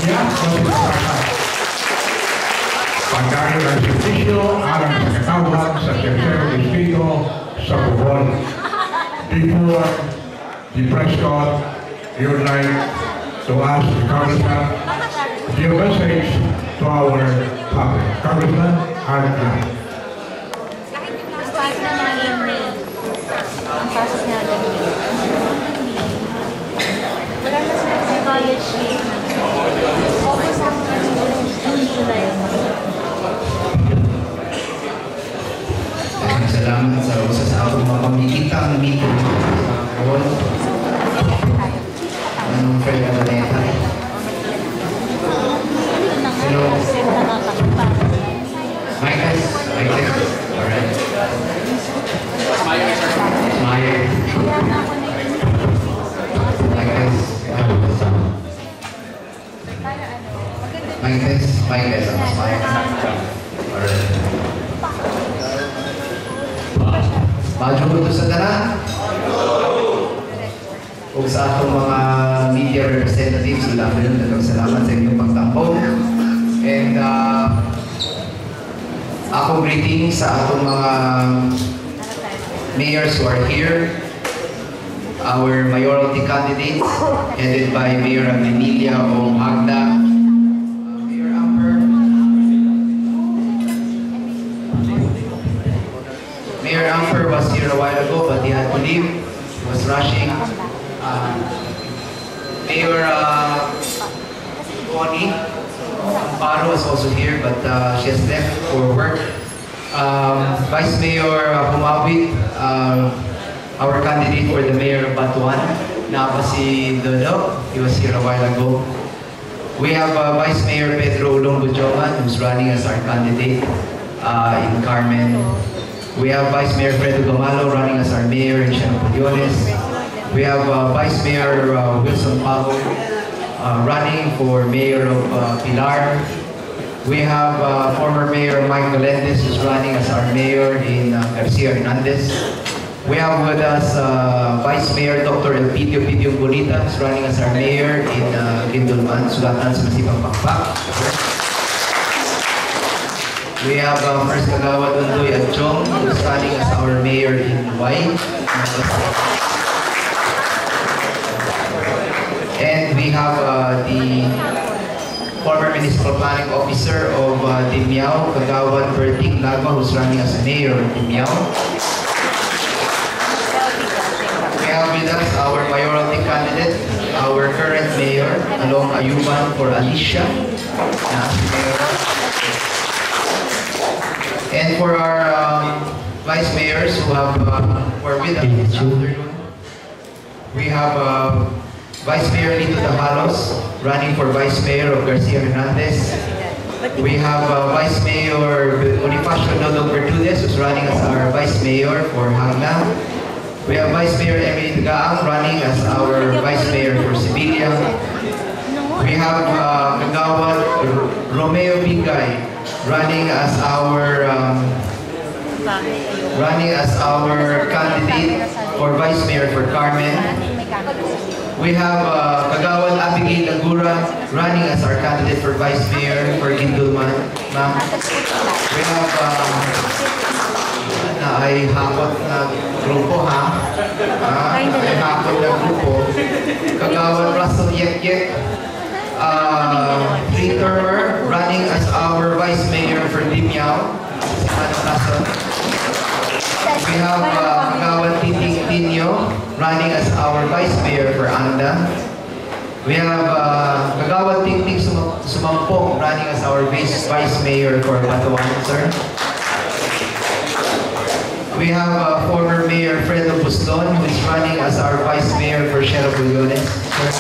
Yan ang sinasabi. Pagkain ng servisyo alang sa katawhan sa tercero distrito sa Bohol. Before the press con, you would like to ask the Congressman to give a message to our public. Congressman, Art Lang. Ang process na ganyan. Wala na sa college year. Focus ako ng July. Salamat sa usa sa akong mga pamikitang meeting sa Bohol. Anong friend ka na yan? Hello. Mike test. Alright. Smile. Mike test. Smile. Alright. Madyo ko ito sa tanan. O sa atong mga media representatives, salamat sa inyong pagtampong. And akong greeting sa atong mga mayors who are here, our mayoralty candidates, headed by Mayor Emilia O. Magda, Mayor Amber, Mayor Amber was here a while ago, but he had to leave. He was rushing. Mayor Connie Amparo is also here, but she has left for work. Vice Mayor Humawit, our candidate for the mayor of Batuan, na si Dodo. He was here a while ago. We have Vice Mayor Pedro Longbujoman, who's running as our candidate in Carmen. We have Vice Mayor Fredo Gamalo running as our mayor in Shanapuliones. We have Vice Mayor Wilson Pago running for mayor of Pilar. We have former Mayor Mike Melendez, who's running as our mayor in Garcia Hernandez. We have with us Vice Mayor Dr. Elpidio Bonita, who's running as our mayor in Lindolman, Sulatan sa Masipang Pakpak. We have First Kagawad Undoy Adjong, who's running as our mayor in Hawaii. And we have the former Municipal Planning Officer of Dimiao, Kagawad Berting Lagma, who's running as mayor of Dimiao. We have with us our mayoralty candidate, our current mayor, Along Ayuban for Alicia. And for our vice mayors who are with us this afternoon, we have Vice Mayor Lito Tajalos, running for Vice Mayor of Garcia Hernandez. We have Vice Mayor Bonifacio Dodong Bertudes, who's running as our Vice Mayor for Hangna. We have Vice Mayor Emily Gaang running as our Vice Mayor for Sibilia. We have Kagawad Romeo Bingay running as our candidate for Vice Mayor for Carmen. We have Kagawad Abigail Lagura running as our candidate for Vice Mayor for Gindulman. We have ay hakot na grupo ha. Ay hakot na grupo. Kagawad Russell Yek, three-termer running as our Vice Mayor for Dimiao. We have Kagawad Titing Tinio running as our Vice Mayor for Anda. We have Kagawad Titing Sumampong running as our Vice Mayor for Batuan, sir. We have former Mayor Fredo Buston, who is running as our Vice Mayor for Sierra-Bullones, sir.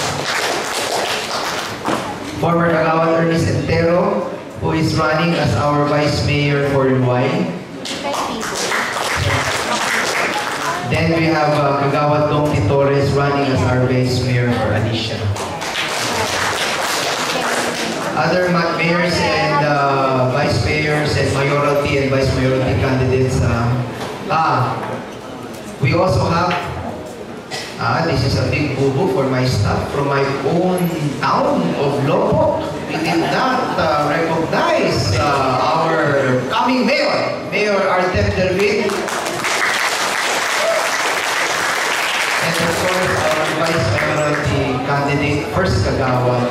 Former Kagawad Ernest Entero, who is running as our Vice Mayor for Luay. Then we have Kagawad Dong Torres running as our Vice Mayor for Alicia. Other mayors and vice mayors and mayoralty and vice mayoralty candidates. We also have, this is a big boo-boo for my staff from my own town of Lopok. candidate, first kagawad,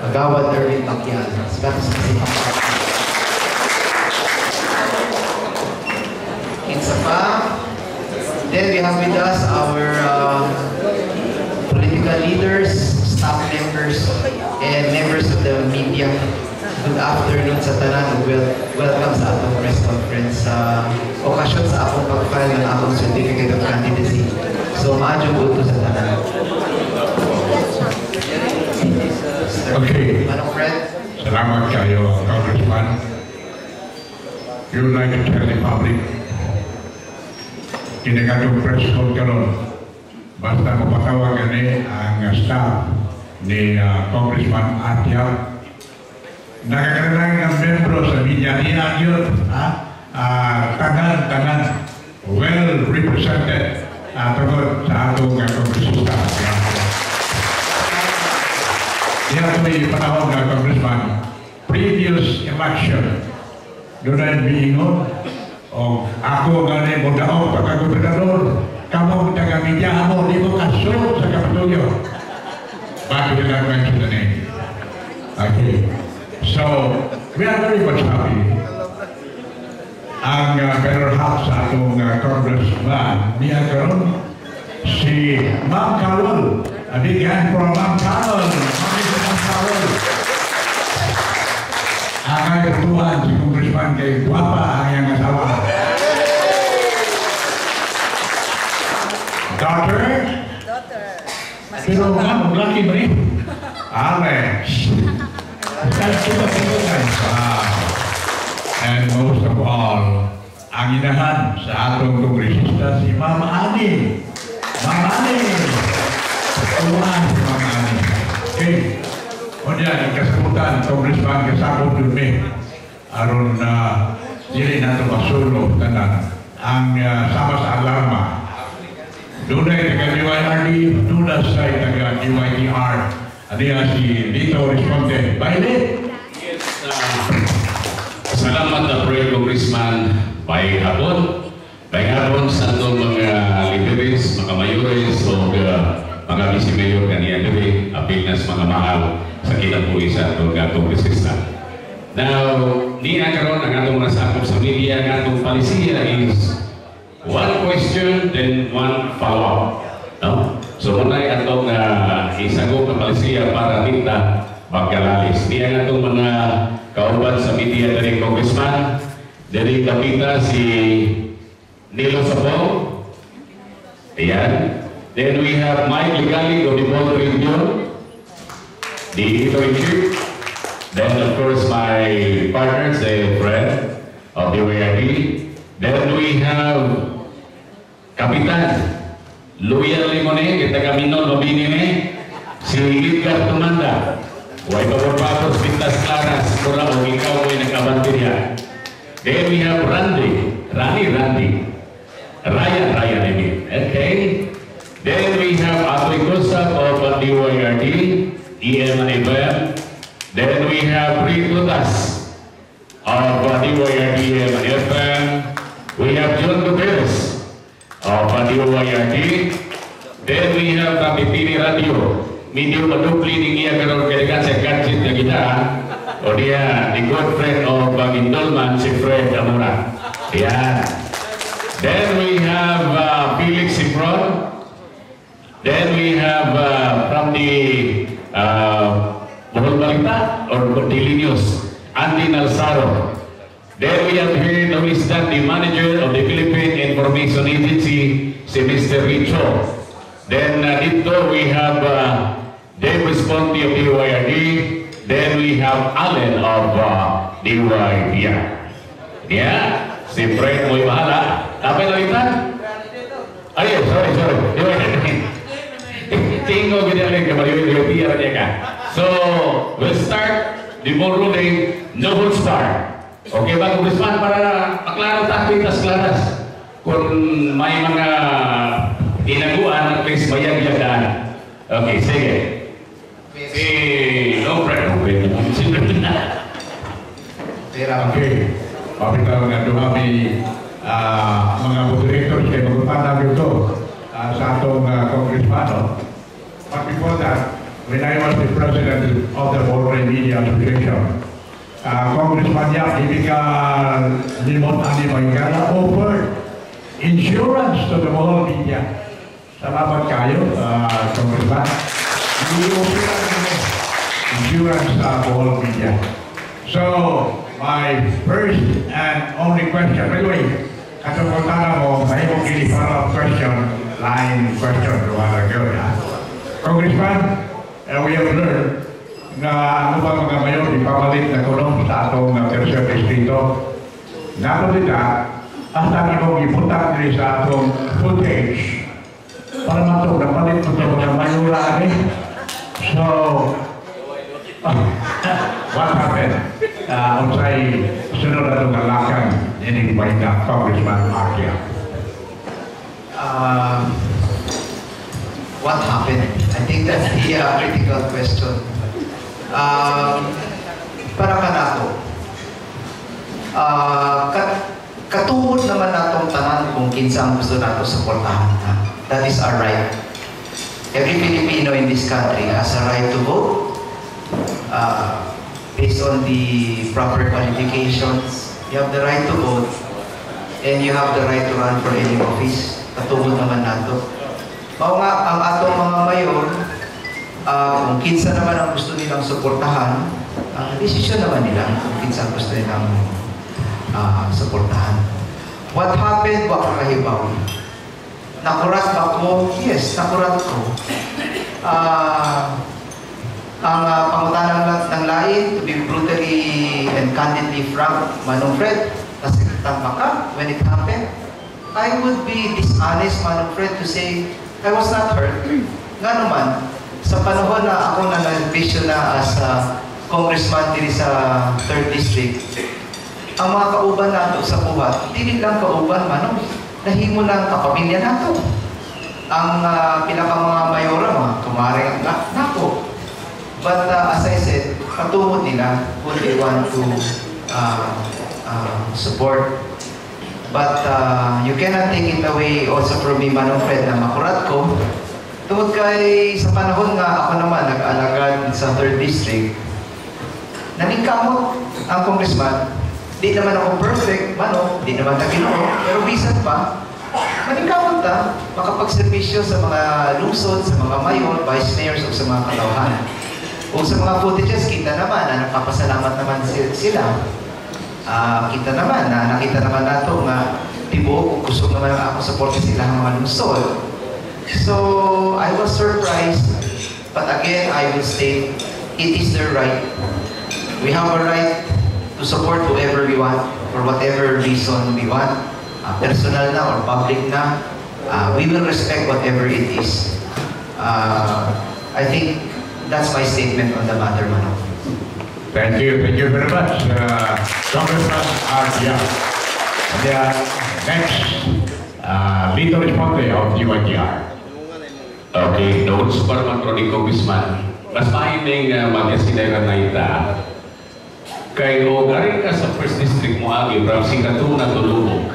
Kagawad Erwin Pacquiao. Kinsa pa. Then we have with us our political leaders, staff members, and members of the media. Good afternoon sa tanan. Welcome sa atong press conference sa okasyon sa akong pag-file ng akong certificate of candidacy. So, maadyo buto sa tanan. Okay. Manong Fred? Salamat kayo, Congressman. You would like to tell the public, kinagatong press call karon, basta mapatawag ni ang staff ni Congressman Atia. Nakakaralang ng membro sa media niya yun, tanan, well represented tungkol sa atong kongresista. Yan may panahon na Congressman, previous election, doon ay biingon, o ako galing mo daw pagkagobernador, kamong taga-media mo, di mo kasunod sa Kapitolyo. Bakit nila mention the name? Okay. So, we are very much happy. Ang better half sa atong congressman, niya karon si Ma'am Carol. A big hand for Ma'am Carol. Ma'am Carol. Ang katuan si congressman kay Guapa ang iyang asawa. Daughter? Pero ma'am, lucky ba rin? Alex. And most of all, ang inahan sa atong kongresista si Mama Ani. Mama Ani! Tuwan si Mama Ani. Okay. O diyan, kasagutan, Congressman kasabot dumi. Aron na dili na ito masulog tanan. Ang sama sa alarma. Doon ay taga-DYRD, doon na sa taga-DYTR. Adiya si Lito Responde. Baile? Yes, salamat na Pre Congressman Bay Hapon. Bay Hapon sa itong mga lideres, mga mayores o mga vice-mayor kaniya gabi, apil na sa mga mahal sa kinabuhi sa itong kongresista. Now, niya karon ang atong nasakop sa media, ang atong palisiya is one question, then one follow-up. No? So, munay atong isagop na palisiya para kita magkalalis. Niya atong mga kauban sa media dari Congressman, dari Kapita si Nilo Sapong. Ayan. Then we have Mike Ligali of the Bold Region, the editor-in-chief. Then of course my partners, the friend of the WIRD. Then we have Kapitan Luyan Limone, kita kami non nobinime, si Edgar Tumanda. Huwag pagpapapos, Pintas Claras, kura o ikaw mo'y nagkabantirya. Then we have Randy, Ryan, I mean. Okay. Then we have Atoy Kusap of DYRD, EM and FM. Then we have Ritutas of DYRD, EM and FM. We have John Gutierrez of DYRD. Then we have Kapitini Radio. Medyo madupli ni iya karon kaya sa gadget na kita. O dia, the good friend of Bagindolman, si Fred Amora. Yeah. Then we have Felix Sipron. Then we have from the Bohol Balita or Daily News, Andy Nalsaro. Then we have here the wisdom, the manager of the Philippine Information Agency, si Mr. Richo. Then dito we have Dave Responti of DYRD. Then we have Allen of DYRD. Yeah, si Fred mo'y bahala. Tapos nalitan? Ay, sorry. Tingo ganyan kamaliwin niya ka. So, we'll start the ball rolling, no holds barred. Okay ba, Congressman, para maklaro tayo tas klaras kung may mga inaguan at least bayag-yagaan. Okay, sige. Si Lopre. Okay. Pabitaw nga dumami mga moderators kay magpapanaw ito sa atong congressman. But before that, when I was the president of the Bohol Media Association, Congressman Yap Limon Animangala offered insurance to the Bohol media. Salamat kayo, Congressman. Insurance sa Bohol media. So, my first and only question, by the way, katungkol mo, may mong follow-up question, line question to one ago. Congressman, we have learned na ano ba mga mayor, ipamalit na kulong sa atong tercer distrito. Not only that, hasta na kong iputak rin sa atong footage para matong napalit mo ito mga mayor. So, what happened? Unsay sunod na itong nalakan ining baita, Congressman Akia. What happened? I think that's the critical question. Para ka nato, katuod naman natong tanan kung kinsa ang gusto nato suportahan na. That is our right. Every Filipino in this country has a right to vote based on the proper qualifications. You have the right to vote and you have the right to run for any office. Katuod naman nato. Mao nga ang atong mga mayor, kung kinsa naman ang gusto nilang suportahan, desisyon naman nila kung kinsa ang gusto nilang suportahan. What happened? Wa kahibaw. Nakurat ba ko? Yes, nakurat ko. Ang pangutanan ng lain, to be brutally and candidly frank, Manong Fred, nasaktan ba ka when it happened? I would be dishonest, Manong Fred, to say, I was not hurt. Nga naman, sa panahon na ako na nag-vision na as congressman diri sa 3rd District, ang mga kauban nato sa buhat, hindi lang kauban, Manong, nahimo lang kapamilya nato. Ang pinaka mga mayora, mga kumaring nato. But as I said, patungod nila who they want to support. But you cannot take it away also from me, Manong Fred, na makurat ko. Tungod kay sa panahon nga ako naman nag-alagad sa 3rd District, naningkamot ang congressman. Di naman ako perfect, Manong, di naman na Ginoo, pero bisan pa, maningkamot ta, makapagservisyo sa mga lungsod, sa mga mayor, vice mayors, o sa mga katauhan. O sa mga footages, kita naman na nagpapasalamat naman sila. Kita naman na nakita naman nato nga tibo kung gusto naman ako support sila ng mga lungsod. So I was surprised, but again I will state it is their right. We have a right to support whoever we want for whatever reason we want, personal na or public na. We will respect whatever it is. I think that's my statement on the matter, Manong. Thank you very much, Congressman Akia. Next, Lito Responde of UNTR. Okay, notes para ni Congressman. Mas mahining mag-asinera na ita. Kay o galing ka sa 1st District mo agi, from Sikatuna to Lubog.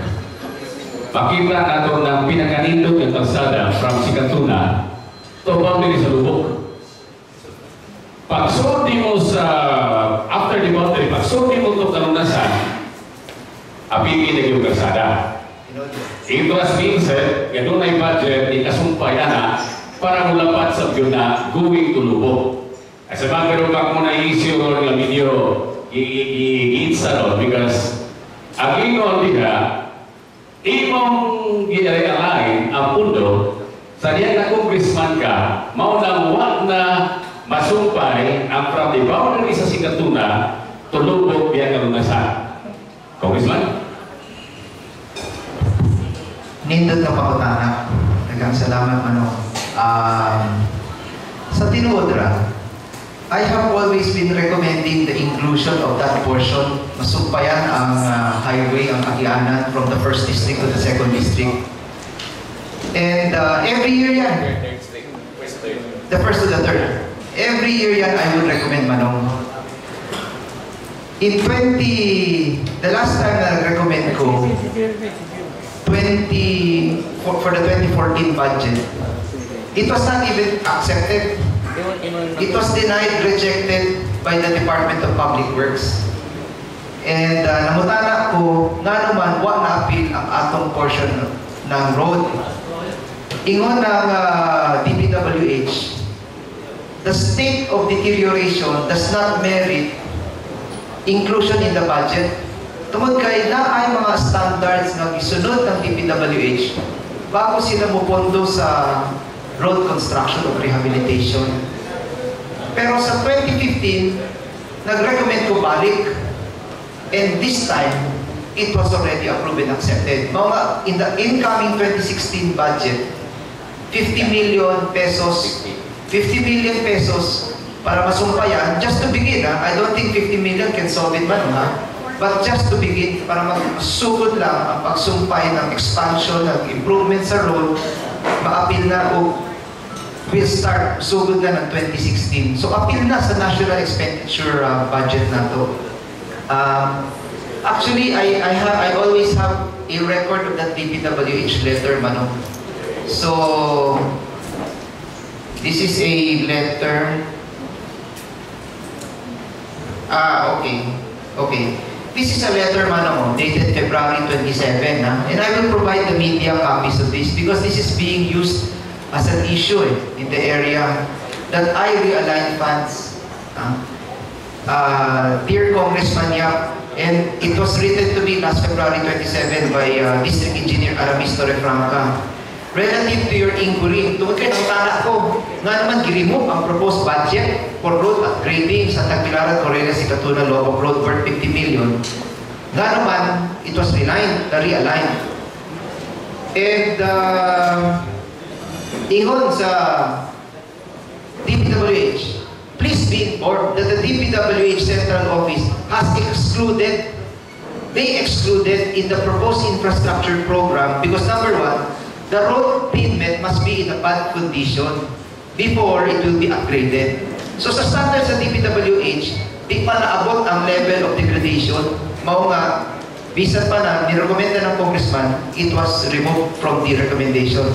Makita nato ng pinakanindot ng kalsada from Sikatuna to boundary sa Lubog. Pagsulti mo sa after the boundary, pagsulti mo ito kalunasan, apigin na yung kalsada. Ito as being said, ganun ay budget, ikasumpay na para mulapat sa view na going to Lubog. As a matter of fact, mo na i-issue ng video, i-insa ron, because ang ingon diha, imong i-realign ang pundo, sa diyan na congressman ka, maunang wag na masumpay ang from the boundary sa Sikatuna to Lubog biya kalunasan. Congressman? Nindot na pakutana. Daghang salamat, Manong. Sa tinuod ra, I have always been recommending the inclusion of that portion. Masumpayan ang highway, ang Akianan from the 1st District to the 2nd District. And every year yan. The 1st to the 3rd. Every year yan, I would recommend, Manong. In the last time na nag-recommend ko, for the 2014 budget, It was not even accepted. It was denied, rejected by the Department of Public Works. And namutana ko, nga naman, wa na appeal ang atong portion ng road. Ingon ng DPWH, the state of deterioration does not merit inclusion in the budget. Tungod kay na ay mga standards na gisunod ng DPWH bago sila mupondo sa road construction o rehabilitation. Pero sa 2015, nag-recommend ko balik. And this time, it was already approved and accepted. In the incoming 2016 budget, 50 million pesos para masumpayan, just to begin. I don't think 50 million can solve it man, but just to begin, para magsugod lang ang pagsumpay ng expansion, ng improvement sa road, ma-appeal na o will start sugod na ng 2016. So appeal na sa national expenditure budget na to. Actually, I always have a record of that DPWH letter, Manong. So this is a letter. Okay. This is a letter, Manong, dated February 27, and I will provide the media copies of this because this is being used as an issue in the area that I realign funds. Dear Congressman Yap, and it was written to me last February 27 by District Engineer Aramis Torrefranca. Relative to your inquiry, tungkol kay tala ko, nga naman girimove ang proposed budget for road upgrading sa Tagbilaran, Corelia, Sikatuna, Loboc Road worth 50 million. Nga naman, it was realigned. And ingon sa DPWH, please be informed that the DPWH Central Office has excluded in the proposed infrastructure program because number one, the road pavement must be in a bad condition before it will be upgraded. So sa standards sa DPWH, di pa naabot ang level of degradation. Mao nga, bisan pa na nirekomenda ng congressman, it was removed from the recommendation.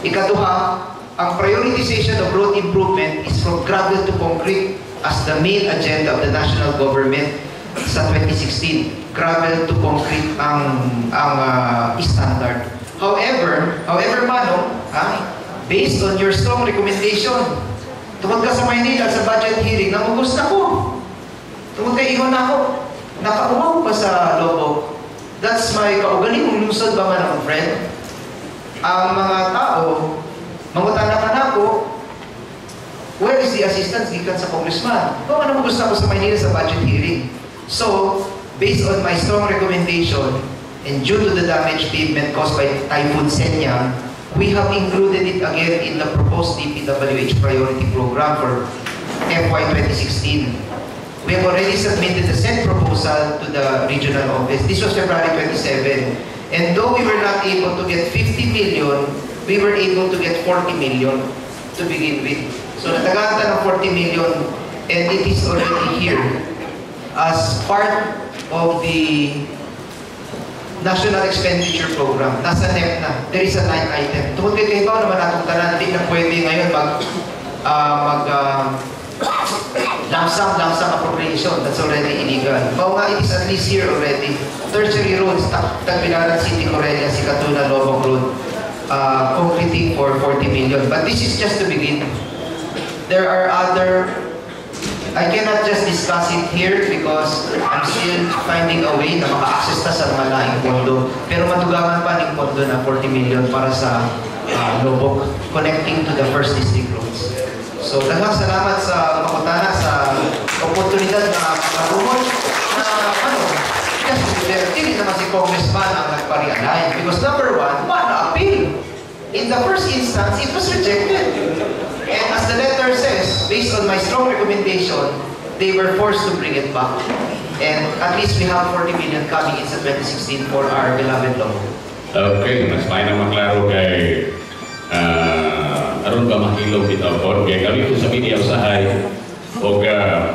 Ikaduha, ang prioritization of road improvement is from gravel to concrete as the main agenda of the national government sa 2016. Gravel to concrete ang standard. However, Manong, based on your strong recommendation, tungkol ka sa Maynila sa budget hearing, namugusta ko. Tungkol kay Ihon ako, nakaumaw pa sa Loboc. That's my kaugaling mong lungsod ba man akong friend? Ang mga tao, mangutana ka na ako, where is the assistance gikan sa congressman? Kung ano gusto ko sa Maynila sa budget hearing. So, based on my strong recommendation, and due to the damage pavement caused by Typhoon Senya, we have included it again in the proposed DPWH priority program for FY 2016. We have already submitted the said proposal to the regional office. This was February 27. And though we were not able to get 50 million, we were able to get 40 million to begin with. So natagatan ng 40 million and it is already here as part of the National Expenditure Program. Nasa NEP na. There is a line item. Tungkol kay Hibaw naman atong tanan, hindi na pwede ngayon lump sum appropriation. That's already illegal. Hibaw nga, it is at least here already. Tertiary roads, Tagbilaran City, Corelia, Sikatuna, Loboc Road, completing for 40 million. But this is just to begin. There are other, I cannot just discuss it here because I'm still finding a way na maka-access na sa mga laing pondo. Pero matugaman pa ng pondo na 40 million para sa Loboc, connecting to the first district roads. So, daghang salamat sa makutana sa oportunidad na marumot na just hindi naman si Congressman ang nagpari-align. Because number one, appeal. In the first instance, it was rejected. And as the letter says, based on my strong recommendation, they were forced to bring it back. And at least we have 40 million coming in sa 2016 for our beloved law. Okay, mas may na maklaro kay aron ba makilog bitaw or kay kami ko sa media usahay o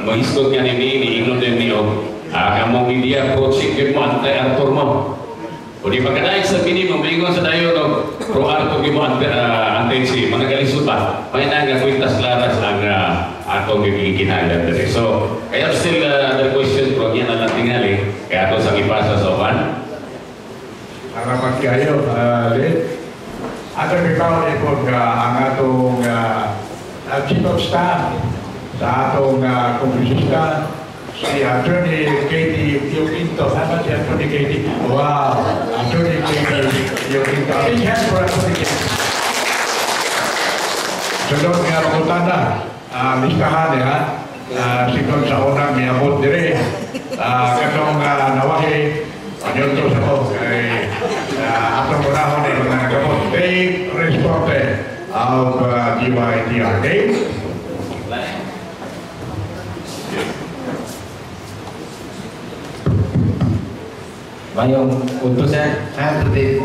mahiskog nga ni ingon din ni o among media coaching mo antay Arthur mo O di pagkadaig sa minimum, ingon sa dayo no, pro arto gimo antensi, mga galisupa, may nga kwintas laras ang atong gikinahanglan diri. So, kaya still other question pro yan lang tingali, kaya ato sa ipasa sa uban. Salamat kayo, Lid. Ato ikaw ikot ang atong chief of staff sa atong kongresista, si Attorney Katie Pioquinto. Tama si Attorney Katie? Wow! Attorney Katie Pioquinto. Big hand for Attorney Katie. Sunod nga Rokotana, listahan niya, sigod sa unang miyabot dire. Katong nawahi, yun to sa ko, atong unahon ay mga nagabot. Dave Responde of DYTR. Dave? Mayong utusan, Today,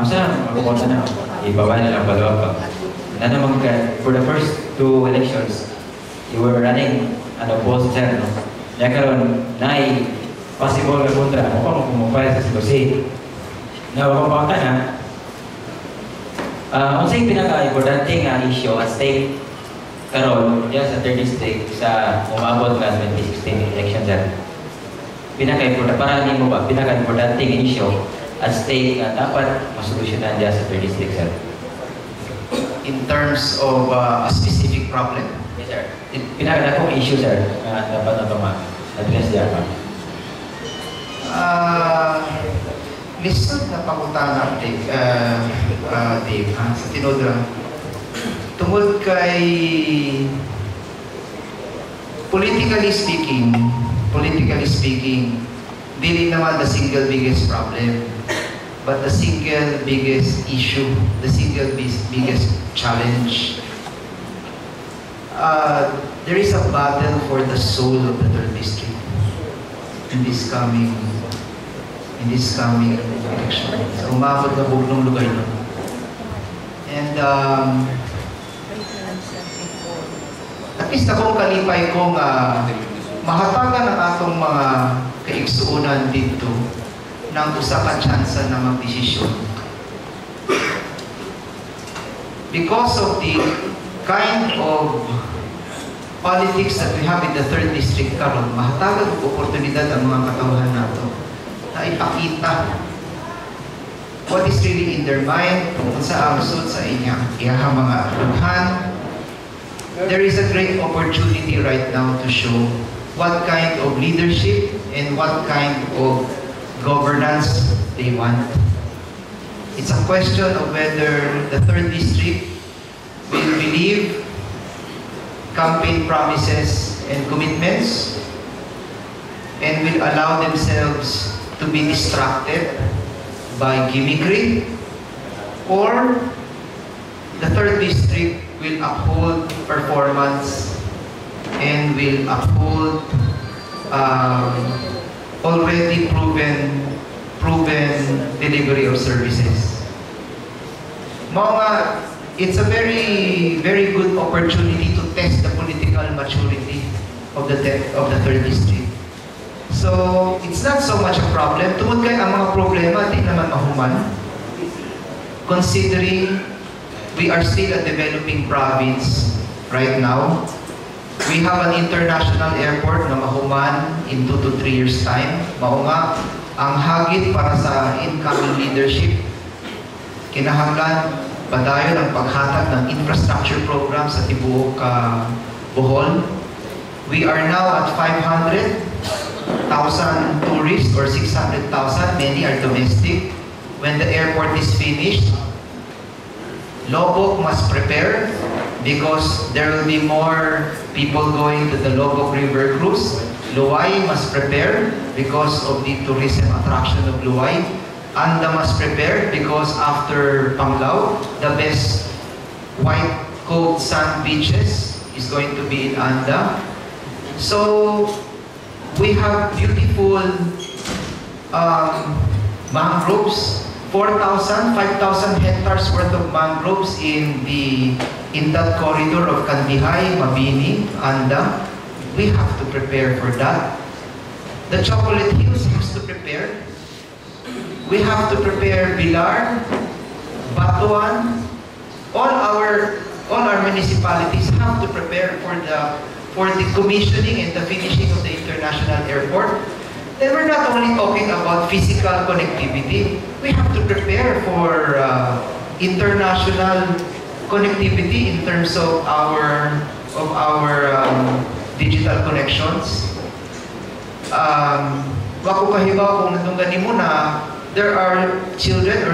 saan makukunta na? Ibaba na lang pag-wapag. Na naman ka, for the first two elections, you were running unopposed, sir, no? Kaya karon na possible na kontra, mo pa kumupay sa Silosi. Na mapapaka na, kung sa'yo pinaka-importante nga issue at stake karon yan sa 3rd district sa umabot ka 2016 election, sir. Pinaka-importante nga issue at stake nga dapat masolusyonan dyan sa 3rd district, sir. in terms of a specific problem. Yes, sir. Pinaka-dakong issue, sir, na dapat na ma-address dyan pa. Lisod na pangutana, Dave, sa tinodra. Tungod kay politically speaking, dili naman the single biggest problem, but the single biggest issue, the single biggest challenge. There is a battle for the soul of the 3rd district in this coming election. So, umabot na buglong lugar nun. And at least akong kalipay kong mahatagan ang atong mga kaigsuunan dito ng usa ka tsansa na magdesisyon. Because of the kind of politics that we have in the 3rd district karon, mahatagan og oportunidad ang mga katawhan nato na ipakita what is really in their mind kung sa angsod sa iyang mga lughan. There is a great opportunity right now to show what kind of leadership and what kind of governance they want. It's a question of whether the 3rd district will believe campaign promises and commitments and will allow themselves to be distracted by gimmickry, or the 3rd district will uphold performance and will uphold already proven delivery of services. It's a very good opportunity to test the political maturity of the 3rd district. So, it's not so much a problem. Tungod kay ang mga problema, di naman mahuman. Considering we are still a developing province right now. We have an international airport na mahuman in 2 to 3 years time. Mao nga, ang hagit para sa incoming leadership, kinahanglan padayon ang paghatag ng infrastructure program sa tibuok Bohol. We are now at 500,000 tourists or 600,000. Many are domestic. When the airport is finished, Lobok must prepare because there will be more people going to the Lobok River Cruise. Luwai must prepare because of the tourism attraction of Luwai. Anda must prepare because after Panglao, the best white coat sand beaches is going to be in Anda. So we have beautiful mangroves, 4,000, 5,000 hectares worth of mangroves in that corridor of Kandihay, Mabini, Anda. We have to prepare for that. The Chocolate Hills has to prepare. we have to prepare Bilar, Batuan, all our municipalities have to prepare for the commissioning and the finishing of the international airport. Then we're not only talking about physical connectivity, we have to prepare for international connectivity in terms of our digital connections. Wako kahibaw kung nandungan mo na there are children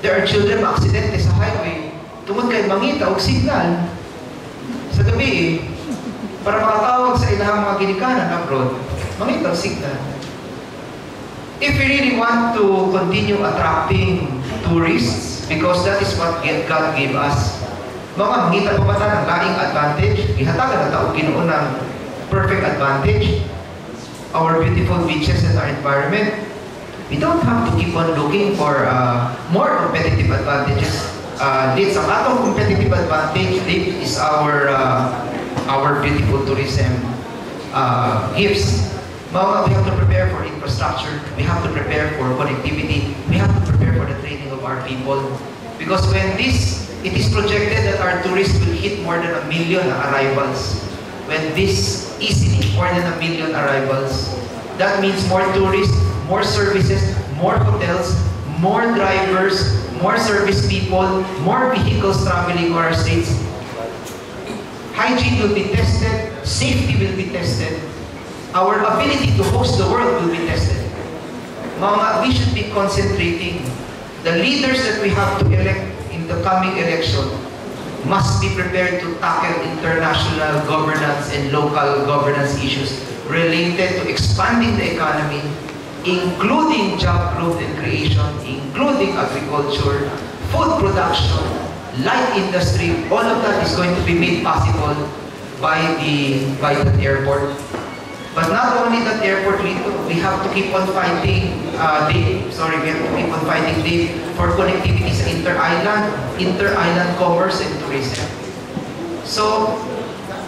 aksidente sa highway tungod kay mangita og signal sa gabi para makatawag sa ilahang mga ginikanan abroad, mangita og signal. If we really want to continue attracting tourists, because that is what God gave us, mga mangita pa ba ng laing advantage, ihatagan na taong Ginoo ng perfect advantage, our beautiful beaches and our environment. We don't have to keep on looking for more competitive advantages. This ang atong competitive advantage is our beautiful tourism gifts. We have to prepare for infrastructure. We have to prepare for connectivity. We have to prepare for the training of our people. Because when it is projected that our tourists will hit more than 1 million arrivals. When this easily more than 1 million arrivals, that means more tourists, more services, more hotels, more drivers, more service people, more vehicles traveling on our states. Hygiene will be tested, safety will be tested, our ability to host the world will be tested. We should be concentrating. The leaders that we have to elect in the coming election must be prepared to tackle international governance and local governance issues related to expanding the economy, including job growth and creation, including agriculture, food production, light industry. All of that is going to be made possible by the airport. But not only that airport, we have to keep on fighting, Dave, for connectivity sa inter-island commerce and tourism. So,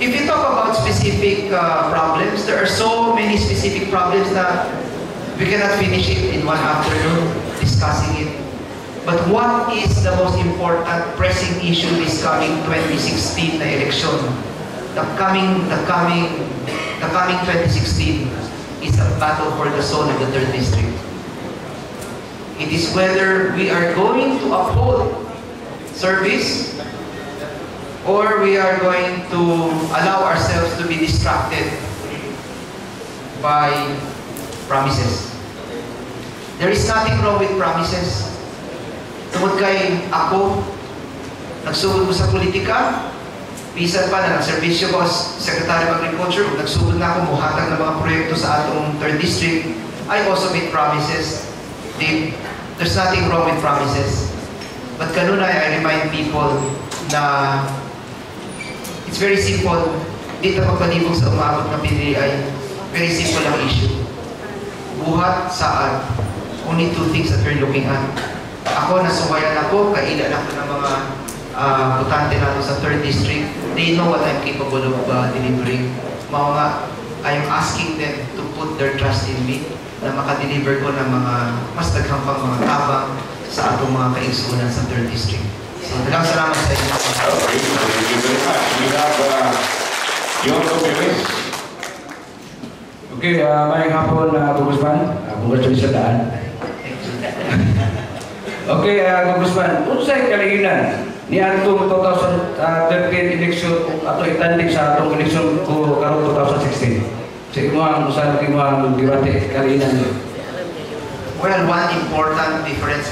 if you talk about specific problems, there are so many specific problems that we cannot finish it in one afternoon discussing it. But what is the most important pressing issue this coming 2016 na election? The coming 2016 is a battle for the soul of the 3rd District. It is whether we are going to uphold service or we are going to allow ourselves to be distracted by promises. There is nothing wrong with promises. Tungod kay ako, nagsugod ko sa politika, bisan pa na nagservisyo ko as Secretary of Agriculture, nagsugod na ako muhatag ng mga proyekto sa atong 3rd District, I also made promises. There's nothing wrong with promises. But kanunay, I remind people na it's very simple. Dito magpanibog sa umabot ng PDI. Very simple ang issue. Buhat, saan. Only 2 things that we're looking at. Ako, nasuwayan ako, kailan ako ng mga butante nato sa 3rd District. They know what I'm capable of delivering. I'm asking them to put their trust in me na makadeliver ko ng mga mas daghang pang mga tabang sa atong mga kaigsunan sa 3rd District. So, daghang salamat sa inyo. Okay, thank you very much. We have John Gomez. Okay, may hapon, Congressman. Congratulations sa daan. Okay, Congressman, unsay kaliinan ni atong 2013 election ato itanding sa atong election ko karong 2016? Sa imong usan imong debate kaliinan niyo. Well, one important difference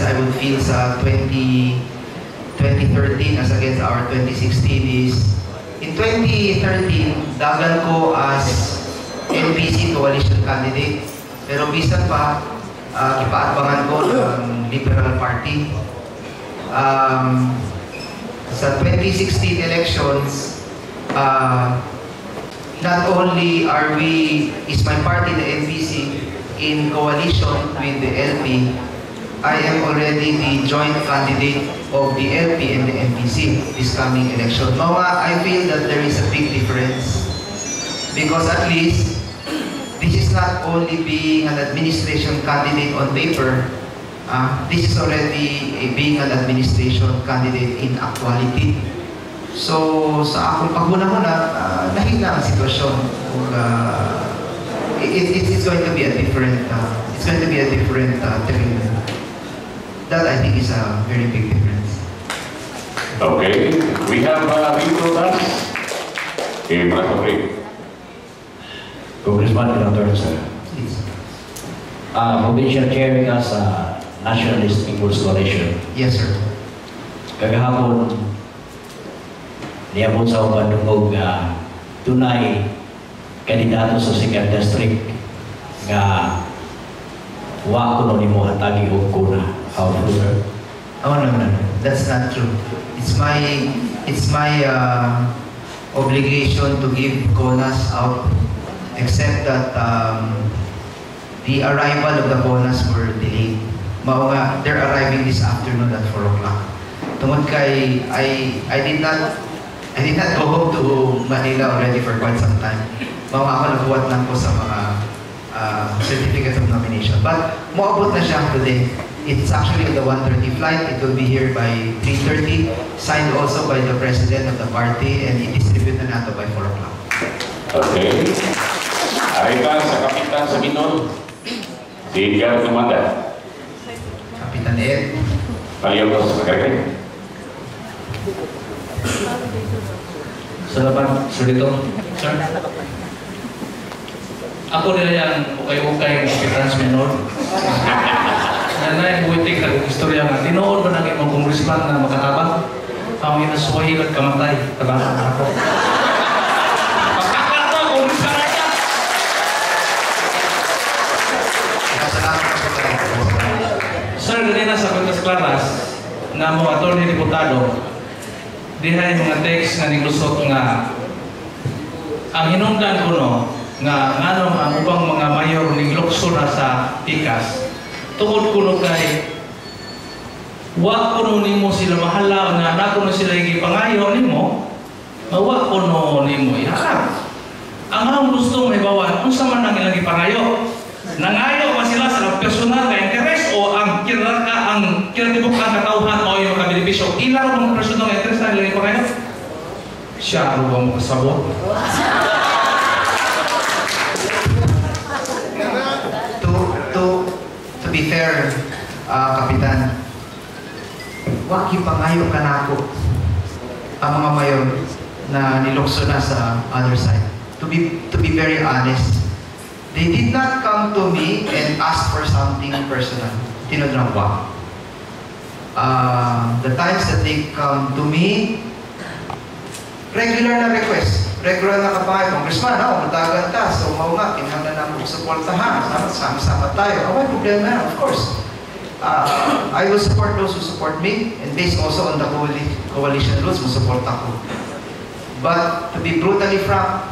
I would feel sa 2013 as against our 2016 is in 2013 dagan ko as NPC coalition candidate. Pero bisan pa, ipaatbangan ko ng Liberal Party. Sa 2016 elections, not only is my party, the NPC, in coalition with the LP, I am already the joint candidate of the LP and the NPC this coming election. I feel that there is a big difference because at least this is not only being an administration candidate on paper, this is already being an administration candidate in actuality. So sa akong paghuna-huna, nahina ang sitwasyon. It's going to be a different terrain. That I think is a very big difference. Okay, we have Rito Das. Congressman, good afternoon, sir. Please. Provincial Chair ka sa Nationalist People's Coalition. Yes, sir. Kagahapon, niabot sa Bandungog tunay kandidato sa 2nd District nga wa kuno nimo hatagi og kuna. How true, sir? Oh no, that's not true. It's my obligation to give CONAS out, except that the arrival of the CONAS were delayed. Mao nga, they're arriving this afternoon at 4 o'clock. Tungod kay I did not go home to Manila already for quite some time. Mao nga ako nagbuhat lang po sa mga certificate of nomination. But moabot na siya today. It's actually the 1:30 flight. It will be here by 3:30. Signed also by the president of the party, and i-distribute na nato by 4 o'clock. Okay. Arikan sa Kapitan sa Minol. Si Edgar Tumanda. Kapitan Ed. Paliyaw ko sa Kakarikay. Salamat, Sir Dito. Sir? Ako nila yan, ukay-ukay ng Kapitan sa Minor. Nanay, buwitik na istorya nga. Tinoon ba naging mga congressman na makatabang? Ang inasuwahi at kamatay. Tabangan ako. Pagkakata, congressman na yan! Sir, ganina sa Puntas Claras, na mga attorney diputado, dihay mga text nga niglusot nga ang hinungdan ko no, nga nganong ang ubang mga mayor niglukso na sa Pikas. Tungod kuno kay wa kuno nimo sila mahala nga nako na sila gipangayo nimo, mawa kuno nimo iharap. Ang among gusto may bawan unsa man ang ilang gipangayo. Nangayo ba sila sa personal nga interes o ang kinatibok ang katauhan o yung kabenepisyo? Ilan ang personal nga interes na ilang gipangayo? Siya ro ba mo kasabot? To be fair, Kapitan, wag ipangayo ka nako ang mga mayor na nilukso na sa other side. To be very honest, they did not come to me and ask for something personal. Tinodram wag. The times that they come to me, regular na request. Regular na kapangay, Congressman, matagal ka, so mao nga, kinahanglan na mag-suportahan, sama-sama tayo. May problema, of course. I will support those who support me, and based also on the coalition rules, support ako. But to be brutally frank,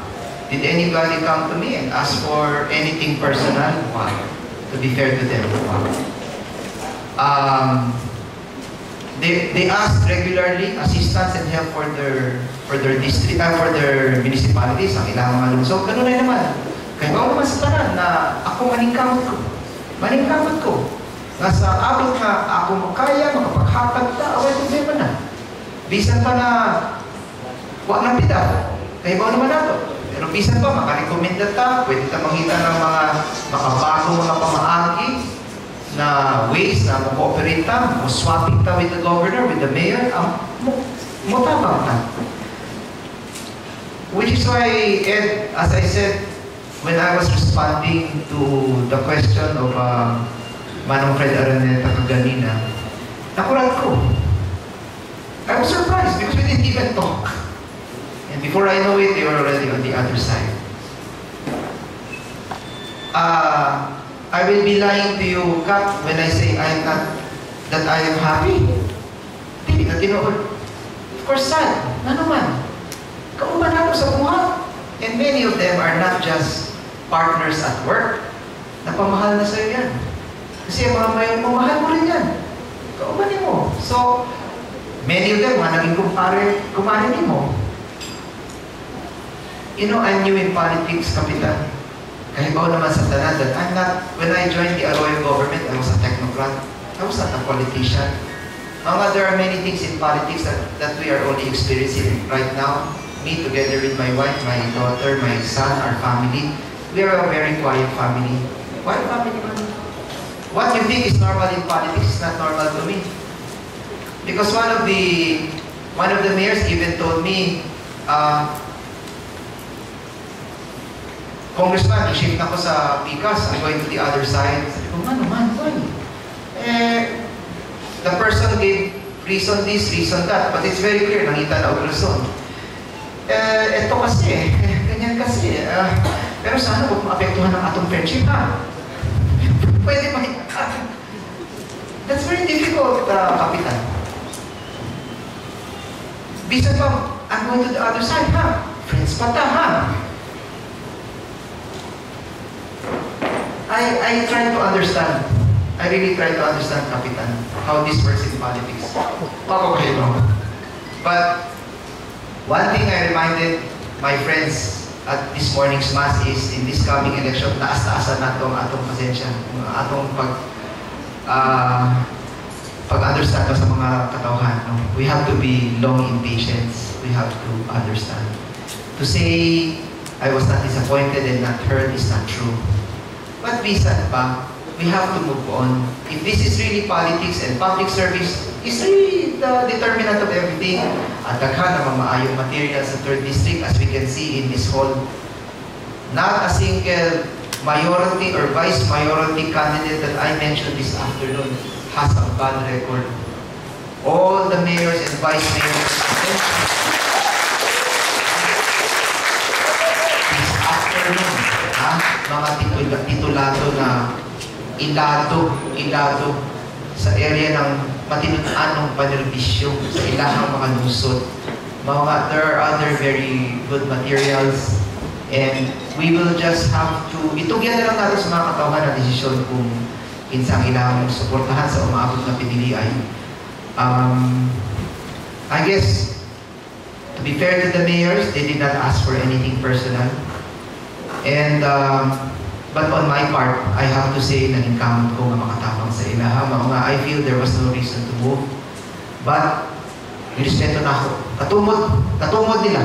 did anybody come to me and ask for anything personal? Why? To be fair to them, why? They ask regularly assistance and help for their district, for their municipalities, ang ilang mga lungsod. Ganun na naman. Kaya ba naman sa tanan na ako maningkamot ko. Nga sa abot nga ako makaya, makapaghatag ta, away problema na. Bisan pa na wag ng pida. Kaya ba naman nato? Pero bisan pa, makarekomenda ta, pwede ta makita ng mga makabagong mga pamaagi na ways na mag-cooperate ta, swapping ta with the governor, with the mayor, mutabang ta. Which is why, Ed, as I said, when I was responding to the question of Manong Fred Araneta kaganina, nakulat ko. I was surprised because we didn't even talk. And before I know it, they were already on the other side. I will be lying to you, Kap, when I say that I am happy. Hindi na tinood. Of course, sad. Ano man. Kauban ako sa buhat. And many of them are not just partners at work. Napamahal na sa'yo yan. Kasi mga mayong mamahal mo rin yan. Kaubanin mo. So, many of them, naging kumare mo. You know, I'm new in politics, Kapitan. kahibaw naman sa tanan that when I joined the Arroyo government, I was a technocrat. I was not a politician. There are many things in politics that we are only experiencing right now. Me, together with my wife, my daughter, my son, our family, we are a very quiet family. Quiet family. What you think is normal in politics is not normal to me. Because one of the mayors even told me, Congressman, i-shift na ko sa PICAS, I'm going to the other side. Sabi ko, man. The person gave reason this, reason that, but it's very clear, nakita na reason. Ito kasi, ganyan kasi. Pero sana huwag maapektuhan ng atong friendship, ha? Pwede ba? That's very difficult, Kapitan. Bisa pa, I'm going to the other side, ha? Friends pa ta, ha? I try to understand. I really try to understand, Kapitan, how this works in politics. But one thing I reminded my friends at this morning's mass is in this coming election, taas-taasan na atong pasensya, atong pag-understand sa mga katauhan. No? We have to be long in patience. We have to understand. To say I was not disappointed and not hurt is not true. But bisan pa, we have to move on. If this is really politics and public service is really the determinant of everything, at daghan na maayong material sa 3rd District as we can see in this hall, not a single majority or vice majority candidate that I mentioned this afternoon has a bad record. All the mayors and vice mayors this afternoon, mga titulado na ilado sa area ng matinuan ng panerbisyo sa ilahang mga lusod. There are other very good materials and we will just have to itugyan na lang natin sa mga katauhan na desisyon kung kinsang ilang suportahan sa umaabot na pinilian. I guess, to be fair to the mayors, they did not ask for anything personal. And but on my part, I have to say na inkamot ko nga makatapang sa ilaha. I feel there was no reason to move. But, nirespeto na ako. Katumod nila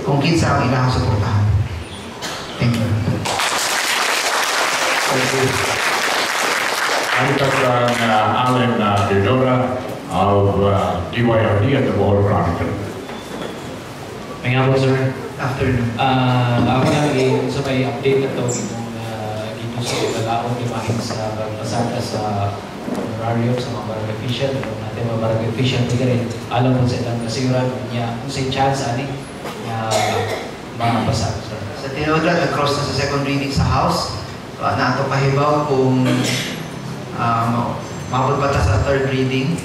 kung kinsa ang ilahang suportahan. Thank you. Thank you. I'm Dr. Alan Dodora of DYRD at the Bohol Chronicle. May nga po, sir. Afternoon. Ako na sa may update na ito dito sa pagkakaon limahin sa pasada sa honorario sa mga barangay official. Natin mga barangay official tiga rin. Alam mo sa ilang kasiguran niya kung sa chance ani na mga pasada, sir. Sa tinodra, nag-cross na sa second reading sa House. Na ito kahibaw kung mabot ba sa third reading.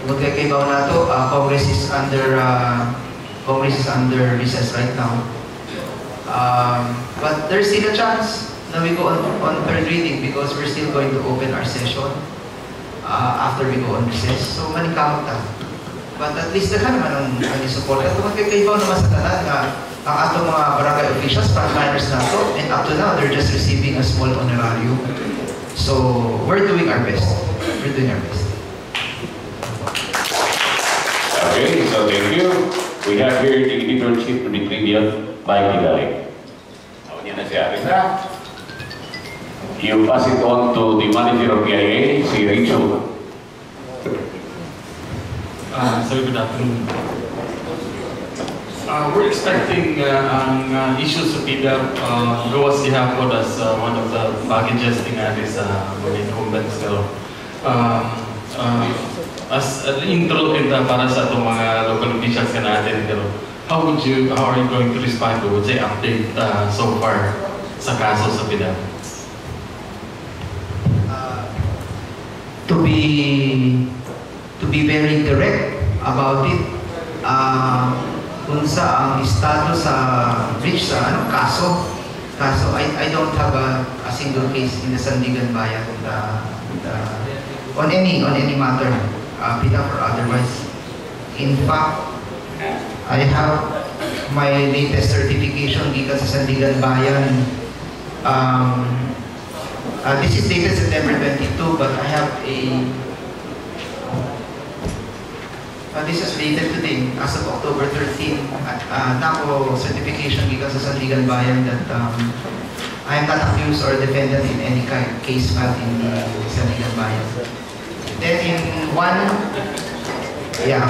Kung magkakahibaw na ito, Congress is under recess right now. But there's still a chance na we go on third reading because we're still going to open our session after we go on recess. So, manikamot ta. But at least naman ang support. At magkakaibaw naman sa tanan na ang atong mga barangay officials, frontliners na ito, and up to now, they're just receiving a small honorarium. So, we're doing our best. We're doing our best. Okay, so thank you. We have here the editor-in-chief of the Tribune, Mike Higalig. Awan niya na si Arisa. You pass it on to the manager of PIA, si Rachel. So good afternoon. We're expecting issues of PDAP gawas gihapon as one of the packages tingali sa mga incumbents. So, as an intro para sa itong mga local officials ka natin, how are you going to respond to, say, update so far sa kaso sa PDAP? To be very direct about it, kung sa ang estado sa breach sa kaso, I don't have a single case in the Sandigan Bayan on any matter, PDAP or otherwise. In fact, I have my latest certification gikan sa Sandigan Bayan. This is dated September 22, but I have a this is dated today, as of October 13. Nako certification gikan sa Sandigan Bayan that I am not accused or defendant in any case filed in the Sandigan Bayan. Then in one, yeah.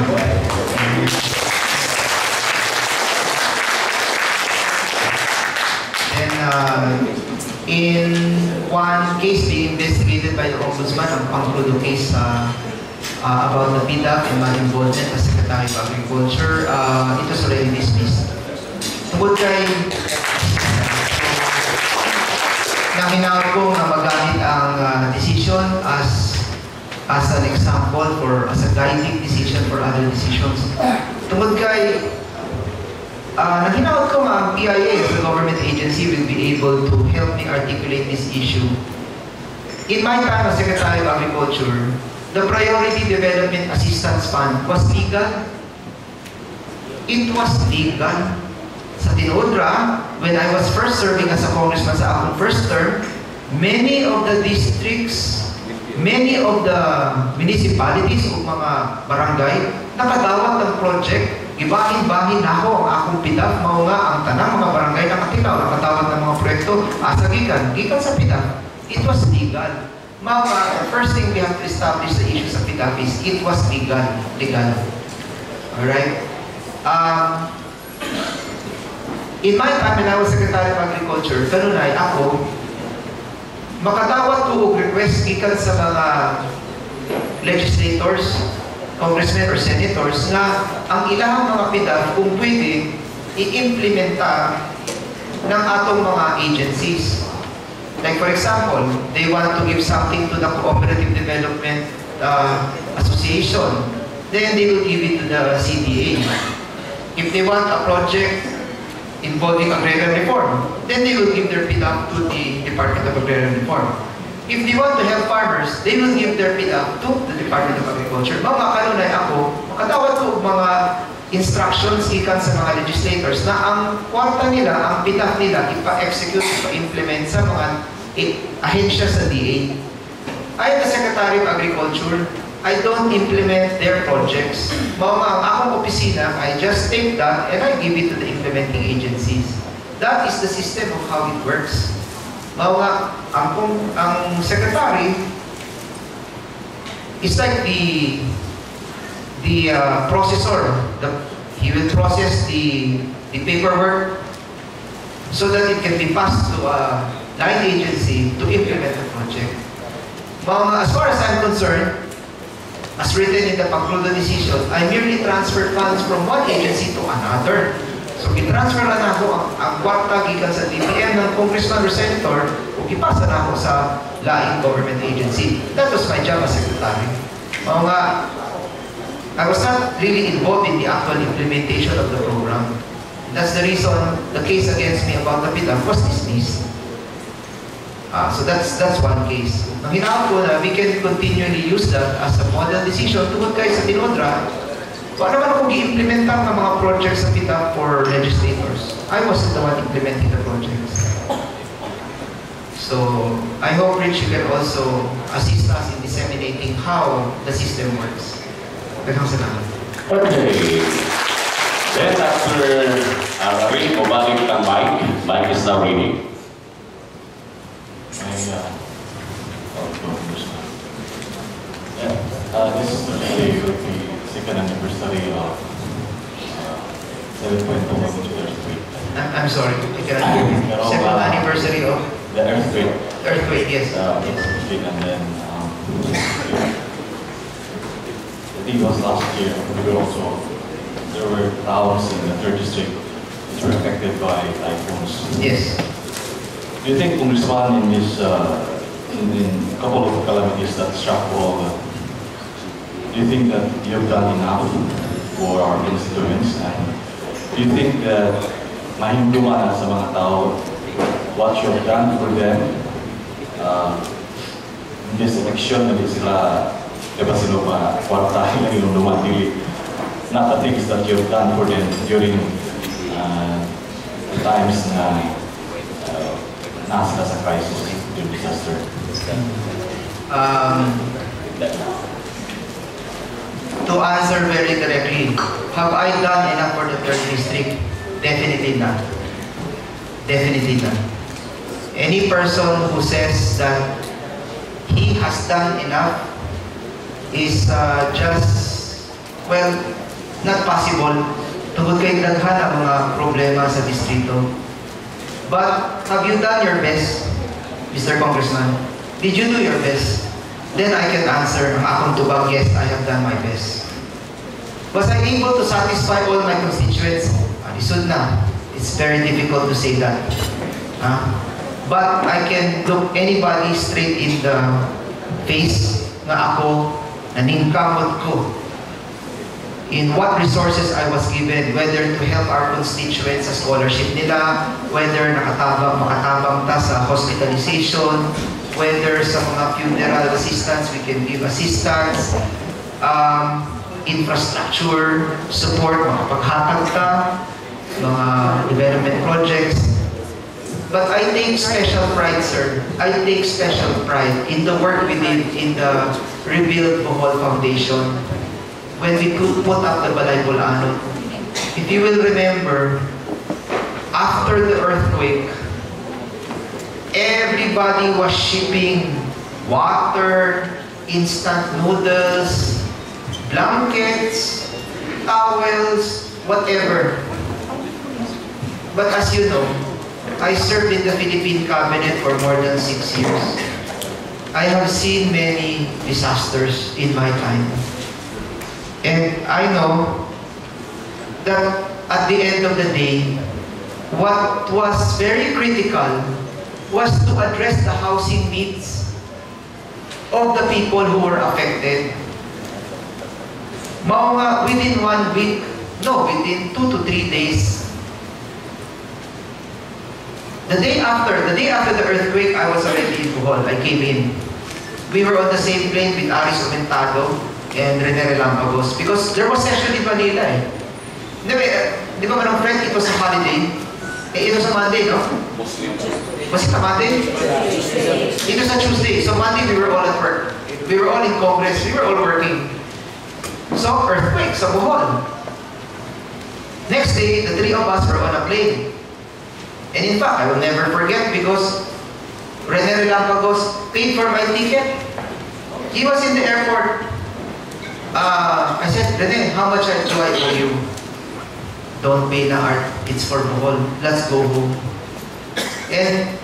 Then in one case being investigated by the Ombudsman, ang Pangkludo case about the PDAP and my involvement as Secretary of Agriculture, it was already dismissed. Tungkol kay nahinahon ko na magamit ang decision as an example for as a guiding decision for other decisions. Tungkol kay nahinahon ko ang PIA as a government agency will be able to help me articulate this issue. In my time as Secretary of Agriculture, the Priority Development Assistance Fund was legal. It was legal. Sa Tinodra, when I was first serving as a congressman sa akong first term, many of the districts, many of the municipalities o mga barangay, nakadawat ng project, ibahin-bahin na ako ang akong PDAP, mao nga ang tanang mga barangay nakatilaw, nakatawat ng mga proyekto, gikan sa PDAP. It was legal. Mao nga, the first thing we have to establish the issue sa PDAP is it was legal. Alright? In my time, when I was Secretary of Agriculture, kanunay ako, makatawag ko og request gikan sa mga legislators, congressmen or senators na ang ilang mga PDAP kung pwede i-implementa ng atong mga agencies. Like for example, they want to give something to the Cooperative Development Association, then they will give it to the CDA. If they want a project involving agrarian reform, then they will give their PDAP to the Department of Agrarian Reform. If they want to help farmers, they will give their PDAP to the Department of Agriculture. Mga kanunay ako, makatawad ko mga instructions ikan sa mga legislators na ang kwarta nila, ang PDAP nila, ipa-execute, ipa-implement sa mga ahensya sa DA. I am the Secretary of Agriculture. I don't implement their projects. Ang akong opisina, I just take that and I give it to the implementing agencies. That is the system of how it works. Ang secretary is like the processor. He will process the paperwork so that it can be passed to a line agency to implement the project. As far as I'm concerned, as written in the Pangkludo decision, I merely transfer funds from one agency to another. So, i-transfer na ako ang kwarta gikan sa DPM ng congressman or senator o ipasa na ako sa laing government agency. That was my job as secretary. I was not really involved in the actual implementation of the program. That's the reason the case against me about the PDAP was dismissed. So that's one case. Ang hinahan ko na we can continually use that as a model decision tungkol kayo sa Tinodra. Kung ano man akong i-implementan ng mga projects sa PDAP for legislators, I wasn't the one implementing the projects. So, I hope, Rich, you can also assist us in disseminating how the system works. Salamat. Okay. Then after Ravi, mabalik ang mic. Mic is now ready. This is the day of the second anniversary of 7.2 earthquake. I'm sorry, second anniversary of the earthquake. Earthquake, yes. And then I think it was last year. There were towns in the 3rd district which were affected by typhoons. Yes. Do you think Congressman in this in couple of calamities that struck all, do you think that you have done enough for our constituents? And do you think that mahimduman na sa mga tao what you have done for them in this election? Hindi sila, diba sila ba, kwarta yung duman, not the things that you have done for them during times na nasa sa crisis due to disaster? To answer very directly, have I done enough for the 3rd District? Definitely not. Definitely not. Any person who says that he has done enough is just, well, not possible. Tungkol kay daghan ang mga problema sa distrito. But have you done your best, Mr. Congressman? Did you do your best? Then I can answer ang akong tubag, yes, I have done my best. Was I able to satisfy all my constituents? Alisod na. It's very difficult to say that. But I can look anybody straight in the face na ako, naningkamot ko in what resources I was given, whether to help our constituents sa scholarship nila, whether makatabang ta sa hospitalization, whether sa mga funeral assistance, we can give assistance, infrastructure support, makapaghatag ka, mga development projects. But I take special pride, sir. I take special pride in the work we did in the Rebuild Bohol Foundation when we put up the Balay Bulaano. If you will remember, after the earthquake, everybody was shipping water, instant noodles, blankets, towels, whatever. But as you know, I served in the Philippine cabinet for more than 6 years. I have seen many disasters in my time. And I know that at the end of the day, what was very critical was to address the housing needs of the people who were affected. Within 1 week, no, within 2 to 3 days, the day after the earthquake, I was already in Bohol. I came in. We were on the same plane with Aris Omentado and Rene Relampagos because there was session in Manila eh. Di ba manong friend, it was a holiday? Ito sa Monday, no? Was it a Monday? It was a Tuesday. So Monday, we were all at work. We were all in Congress. We were all working. So, earthquake sa Bohol. Next day, the 3 of us were on a plane. And in fact, I will never forget because Rene Relampagos paid for my ticket. He was in the airport. I said, Rene, how much do I owe you? Don't pay na, Art. It's for Bohol. Let's go home. And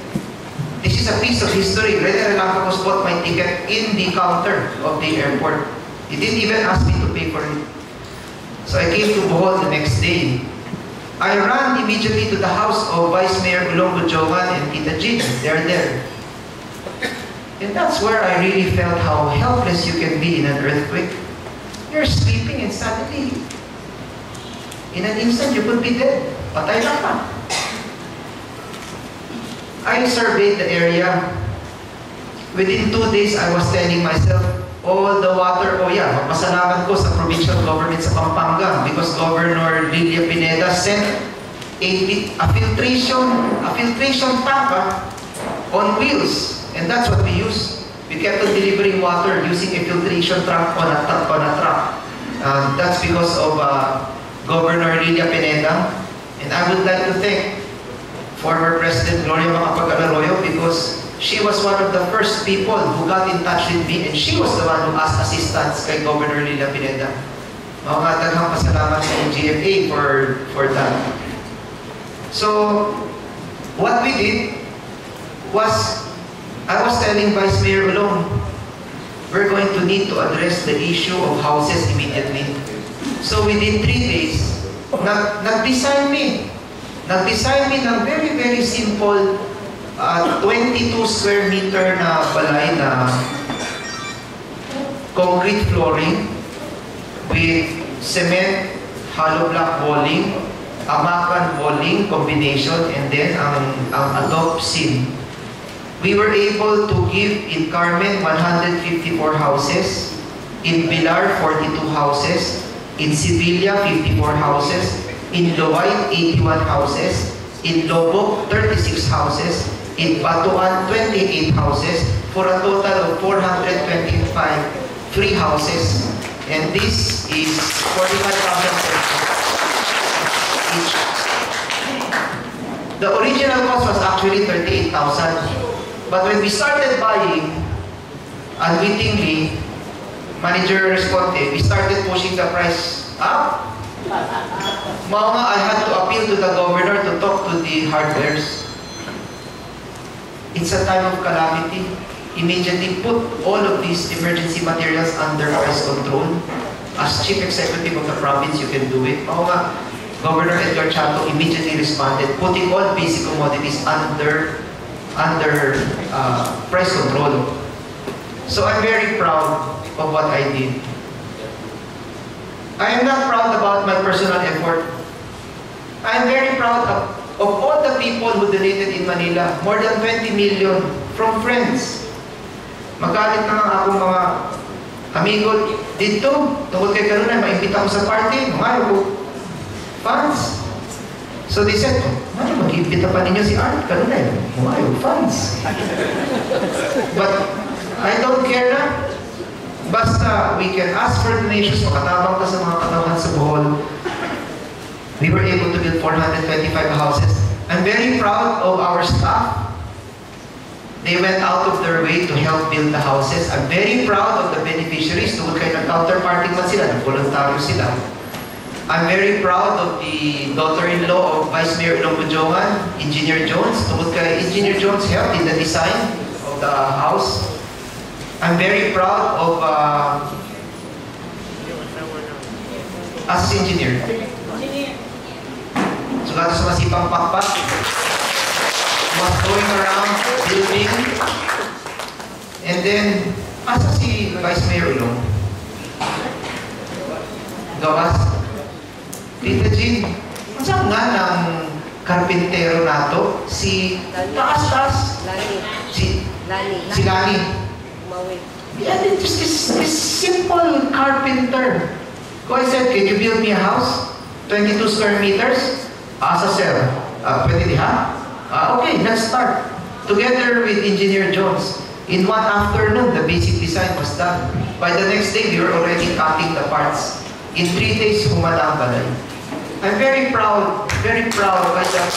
this is a piece of history. Rene Relampagos bought my ticket in the counter of the airport. He didn't even ask me to pay for it. So I came to Bohol the next day. I ran immediately to the house of Vice Mayor Ulong Jovan and Tita Jean. They're there. And that's where I really felt how helpless you can be in an earthquake. You're sleeping and suddenly, in an instant, you could be dead. Patay na ka. I surveyed the area. Within 2 days, I was telling myself, all the water, magpasalamat ko sa provincial government sa Pampanga because Governor Lilia Pineda sent a filtration tank on wheels, and that's what we use. We kept on delivering water using a filtration truck on a truck. That's because of Governor Lilia Pineda, and I would like to thank former President Gloria Macapagal-Arroyo because she was one of the first people who got in touch with me, and she was the one who asked assistance kay Governor Lilia Pineda. Mga daghang pasalamat sa GMA for that. So, what we did was, I was telling Vice Mayor Ulong, we're going to need to address the issue of houses immediately. So within 3 days, nag-design me ng very, very simple 22 square meter na balay na concrete flooring with cement, hollow block walling, amakan walling combination, and then ang adobe seam. We were able to give in Carmen 154 houses, in Pilar 42 houses, in Sevilla 54 houses, In Loay, 81 houses. In Lobo, 36 houses. In Batuan, 28 houses. For a total of 425 free houses. And this is 45,000 each. The original cost was actually 38,000. But when we started buying, unwittingly, manager responded, we started pushing the price up. Mama, I had to appeal to the governor to talk to the hardwares. It's a time of calamity. Immediately put all of these emergency materials under price control. As chief executive of the province, you can do it. Mama, Governor Edgar Chato immediately responded, putting all basic commodities under price control. So I'm very proud of what I did. I am not proud about my personal effort. I am very proud of all the people who donated in Manila. More than 20 million from friends. Magalit na nga akong mga amigo dito. Tungkol kay Karunay, maimbita ko sa party. Mga funds. So they said, mag-imbita pa ninyo si Art Karunay. Mga funds. But I don't care na. Basta we can ask for donations, makatabang ka sa mga katawan sa Bohol. We were able to build 425 houses. I'm very proud of our staff. They went out of their way to help build the houses. I'm very proud of the beneficiaries. Tungkol kayo nag-counterparting man sila, nag-voluntaryo sila. I'm very proud of the daughter-in-law of Vice Mayor Ilong Bujongan, Engineer Jones. Tungkol kay Engineer Jones helped in the design of the house. I'm very proud of as engineer. So gato sa masipang pakpak, was going around building, and then asa si Vice Mayor Ilong? Gawas. Tita Jean, saan nga ng karpintero nato? Si taas-taas. Si Lani. Yeah, just this simple carpenter. So I said, can you build me a house? 22 square meters? Asa sir? Pwede di ha? Okay, let's start. Together with Engineer Jones. In one afternoon, the basic design was done. By the next day, we were already cutting the parts. In 3 days, humana ang balay. I'm very proud of myself.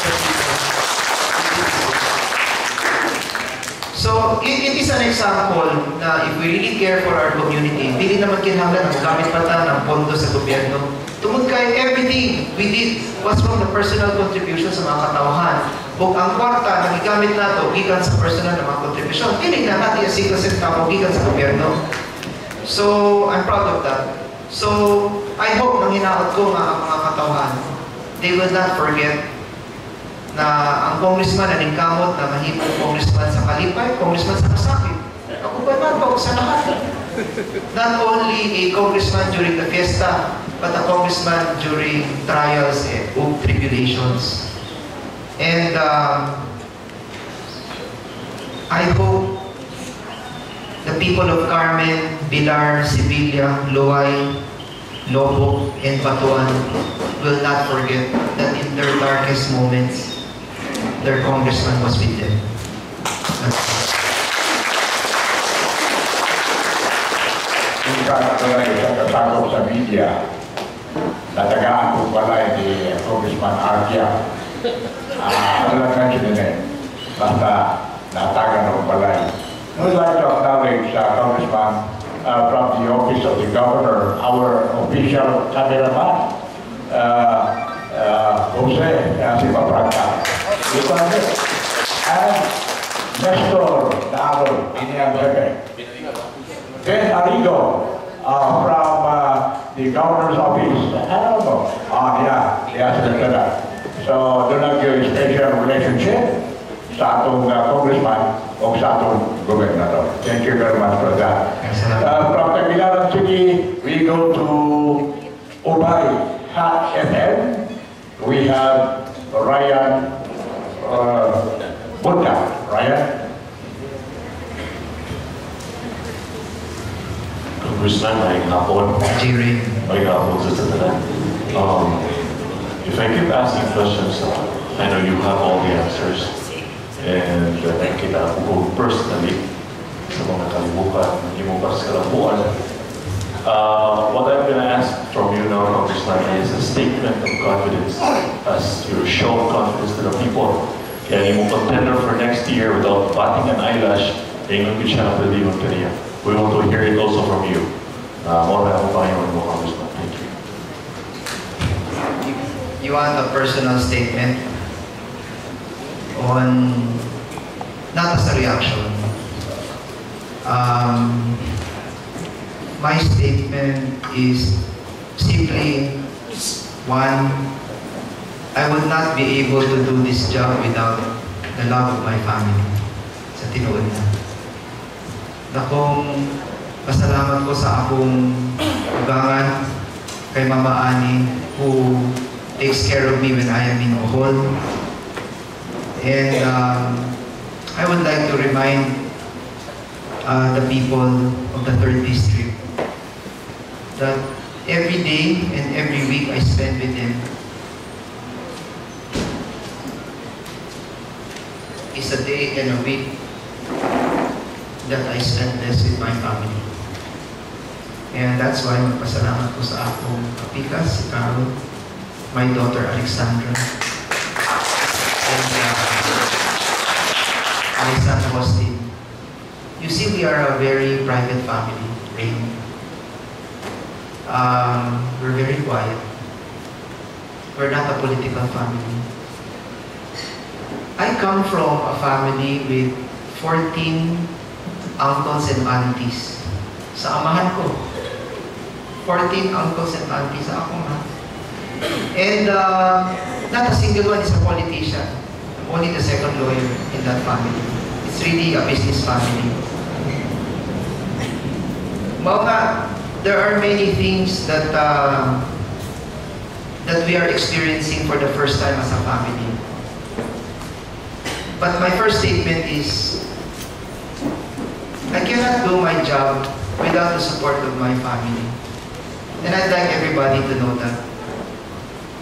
So, it is an example na if we really care for our community, hindi naman kinahanglan ang gamit pa tayo ng pondo sa gobyerno. Tungkol kay everything we did was from the personal contribution sa mga katauhan. Kung ang kwarta na gigamit nato, gikan sa personal na mga contribution, hindi na natin yung single centavo gikan sa gobyerno. So, I'm proud of that. So, I hope nang hinaot ko nga ang mga katauhan, they will not forget na ang congressman na ningkamot na mahimong congressman sa Kalipay, congressman sa Kasakit. Ako ba nato sa lahat? Not only a congressman during the fiesta, but a congressman during trials and tribulations. And I hope the people of Carmen, Bilar, Sibilia, Loay, Lobo, and Batuan will not forget that in their darkest moments, their congressman was with them. Kasakop sa media, natagaan ko pala ni Congressman Arkia. Ano lang nga siya basta natagan ko pala. I would like to acknowledge Congressman from the office of the governor, our official cameraman, Jose Sipapranca. And Nestor Naalo, Inian Pepe. Then Arigo from the governor's office. I don't know. Yeah, so doon lang yung special relationship sa atong congressman o sa atong gobernador. Thank you very much for that. From Tagbilaran City, we go to Ubay Hot FM. We have Ryan Bunta. Ryan? Congressman, may hapon. G-Ray. May hapon sa tanan. if I keep asking questions, I know you have all the answers. And kita ko personally, sa mga kalibukan, hindi mo para sa kalabuan. What I'm going to ask from you now, Congressman, is a statement of confidence as you show confidence to the people. Kaya yung contender for next year without batting an eyelash, ingon ko siya ng pwedeng kaniya. We want to hear it also from you. More na akong pangayon mo, Congressman. Thank you. You want a personal statement on, not as a reaction. My statement is simply one, I would not be able to do this job without the love of my family. Sa tinuod na. Nakong pasalamat ko sa akong ugangan kay Mama Ani who takes care of me when I am in Bohol. And I would like to remind the people of the 3rd District that every day and every week I spend with them is a day and a week that I spend less with my family. And that's why magpasalamat ko sa akong kapikas, si Carol, my daughter Alexandra, and my son Austin. You see, we are a very private family, Rain. We're very quiet. We're not a political family. I come from a family with 14 uncles and aunties. Sa amahan ko. 14 uncles and aunties sa akong ha. And not a single one is a politician. I'm only the second lawyer in that family. It's really a business family. There are many things that that we are experiencing for the first time as a family. But my first statement is, I cannot do my job without the support of my family. And I'd like everybody to know that.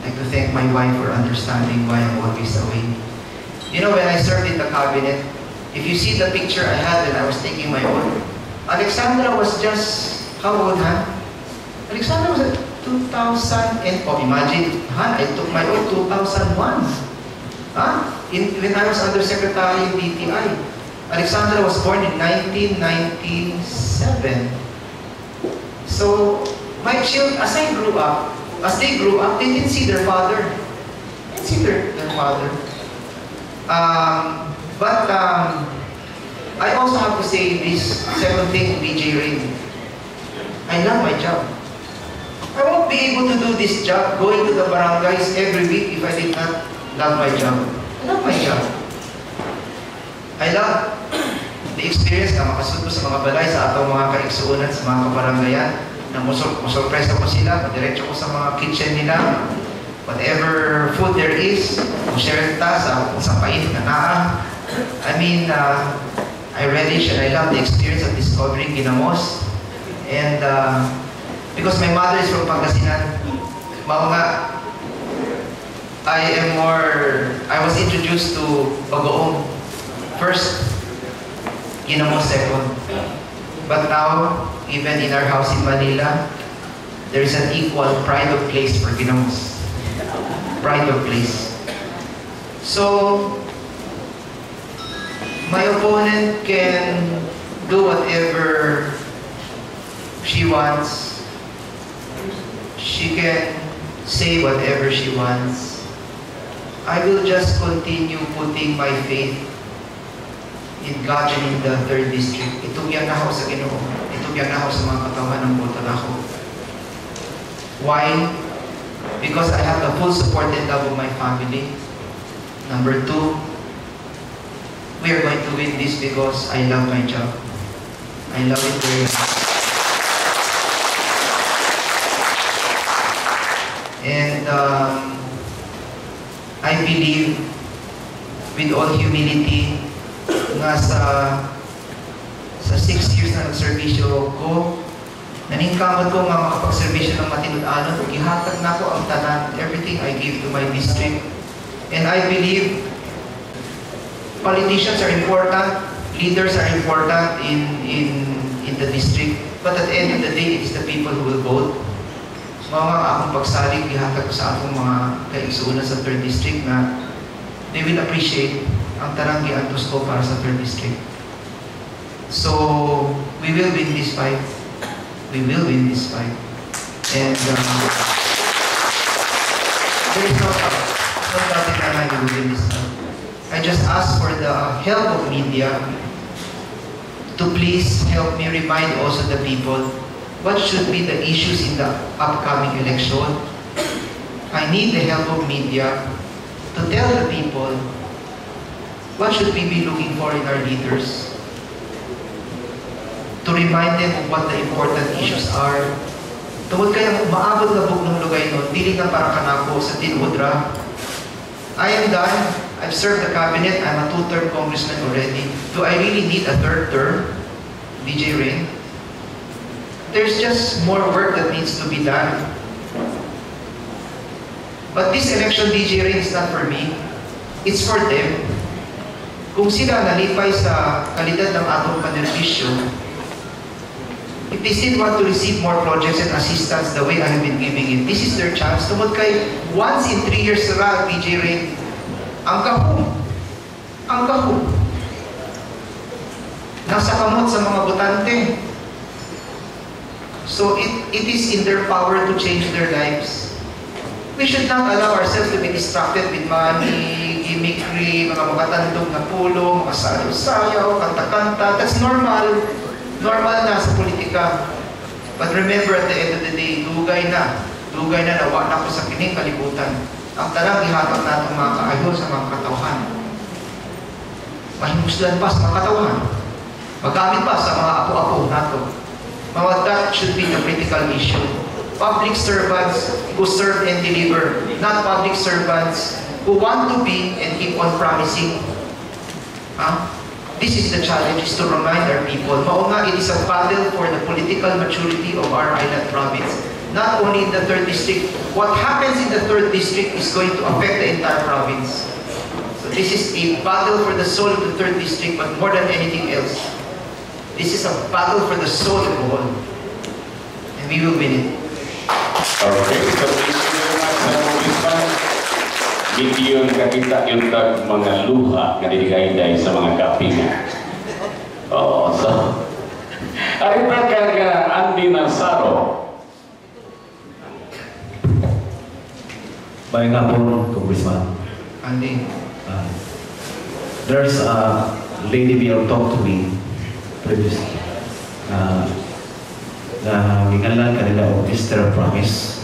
I'd like to thank my wife for understanding why I'm always away. You know, when I served in the cabinet, if you see the picture I had when I was taking my oath, Alexandra was just, how old, huh? Alexandra was at 2000 and, oh, imagine, huh? I took my oath 2001. Huh? When I was Undersecretary in DTI. Alexandra was born in 1997. So, my children, as they grew up, they didn't see their father. They didn't see their father. But I also have to say this second thing to BJ Rain. I love my job. I won't be able to do this job, going to the barangays every week if I did not love my job. I love my job. I love the experience na makasud ko sa mga balay, sa atong mga kaigsuunan, sa mga kabarangayan, na musurpresa ko sila, madiretso ko sa mga kitchen nila, whatever food there is, share ta sa pait na naa. I mean, I relish and I love the experience of discovering Ginamos. And because my mother is from Pangasinan, I was introduced to Bagoong first, Ginamos second. But now, even in our house in Manila, there is an equal pride of place for Ginamos. Pride of place. So, my opponent can do whatever she wants. She can say whatever she wants. I will just continue putting my faith in God and in the 3rd District. Itugyan na ako sa Ginoo. Itugyan na ako sa mga katawan ng boto na ako. Why? Because I have the full support and love of my family. Number 2, we are going to win this because I love my job. I love it very much. And I believe, with all humility, nga sa 6 years na nagservisyo ko, Naningkamot ko nga makapagservisyo ng matinud-anon, gihatag na ko ang tanan, everything I give to my district. And I believe politicians are important, leaders are important in the district, but at the end of the day, it is the people who will vote. Mga akong pagsalig, gihatag ko sa akong mga kaigsuunan sa 3rd District na they will appreciate ang tarang giantos ko para sa 3rd District. So, we will win this fight. We will win this fight. And there is no doubt in my mind we will win this fight. I just ask for the help of media to please help me remind also the people what should be the issues in the upcoming election. I need the help of media to tell the people what should we be looking for in our leaders, to remind them of what the important issues are. Tungod kaya maabot na bugnong lugay nun, dili na para kanako sa tinudra. I am done. I've served the cabinet. I'm a 2-term congressman already. Do I really need a 3rd term, DJ Rain? There's just more work that needs to be done. But this election, DJ Rain, is not for me. It's for them. Kung sila nalipay sa kalidad ng atong panerbisyo, if they still want to receive more projects and assistance the way I have been giving it, this is their chance. Tungod kay once in 3 years ra, DJ Rain, ang kahum, nasa kamot sa mga botante. So it is in their power to change their lives. We should not allow ourselves to be distracted with money, gimmickry, mga makatandog na pulong, mga sayaw-sayaw, kanta-kanta. That's normal. Normal na sa politika. But remember, at the end of the day, dugay na nawa na ko sa kining kalibutan. Ang talang ihatag na itong mga kaayon sa mga katauhan. Mahimuslan pa sa mga katauhan. Magamit pa sa mga apo-apo nato. That should be the critical issue. Public servants who serve and deliver, not public servants who want to be and keep on promising. This is the challenge, is to remind our people. Mao nga, it is a battle for the political maturity of our island province. Not only in the 3rd District. What happens in the 3rd District is going to affect the entire province. So this is a battle for the soul of the 3rd District, but more than anything else, this is a battle for the soul of all. And we will win it. Okay, so thank you very much sa Congressman. Hindi yun nakita yung mga luha na dinigay dahil sa mga kapinga. Oo, so... Ay, ka Andy Narsaro. Baik hapon, Congressman. Andy. There's a lady who talked to me previously na gingalan kanila o Mr. Promise.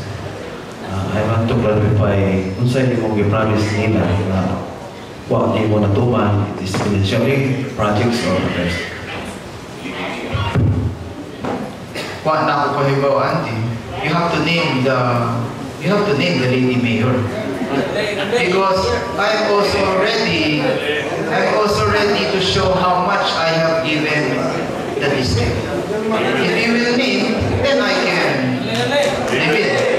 I want to clarify kung saan mo i-promise nila na huwag niyo mo natuman, it is financially projects or others. Huwag na ako pahibaw, Andy. You have to name the lady mayor. Because I'm also ready to show how much I have given the district. If you will name, then I can reveal.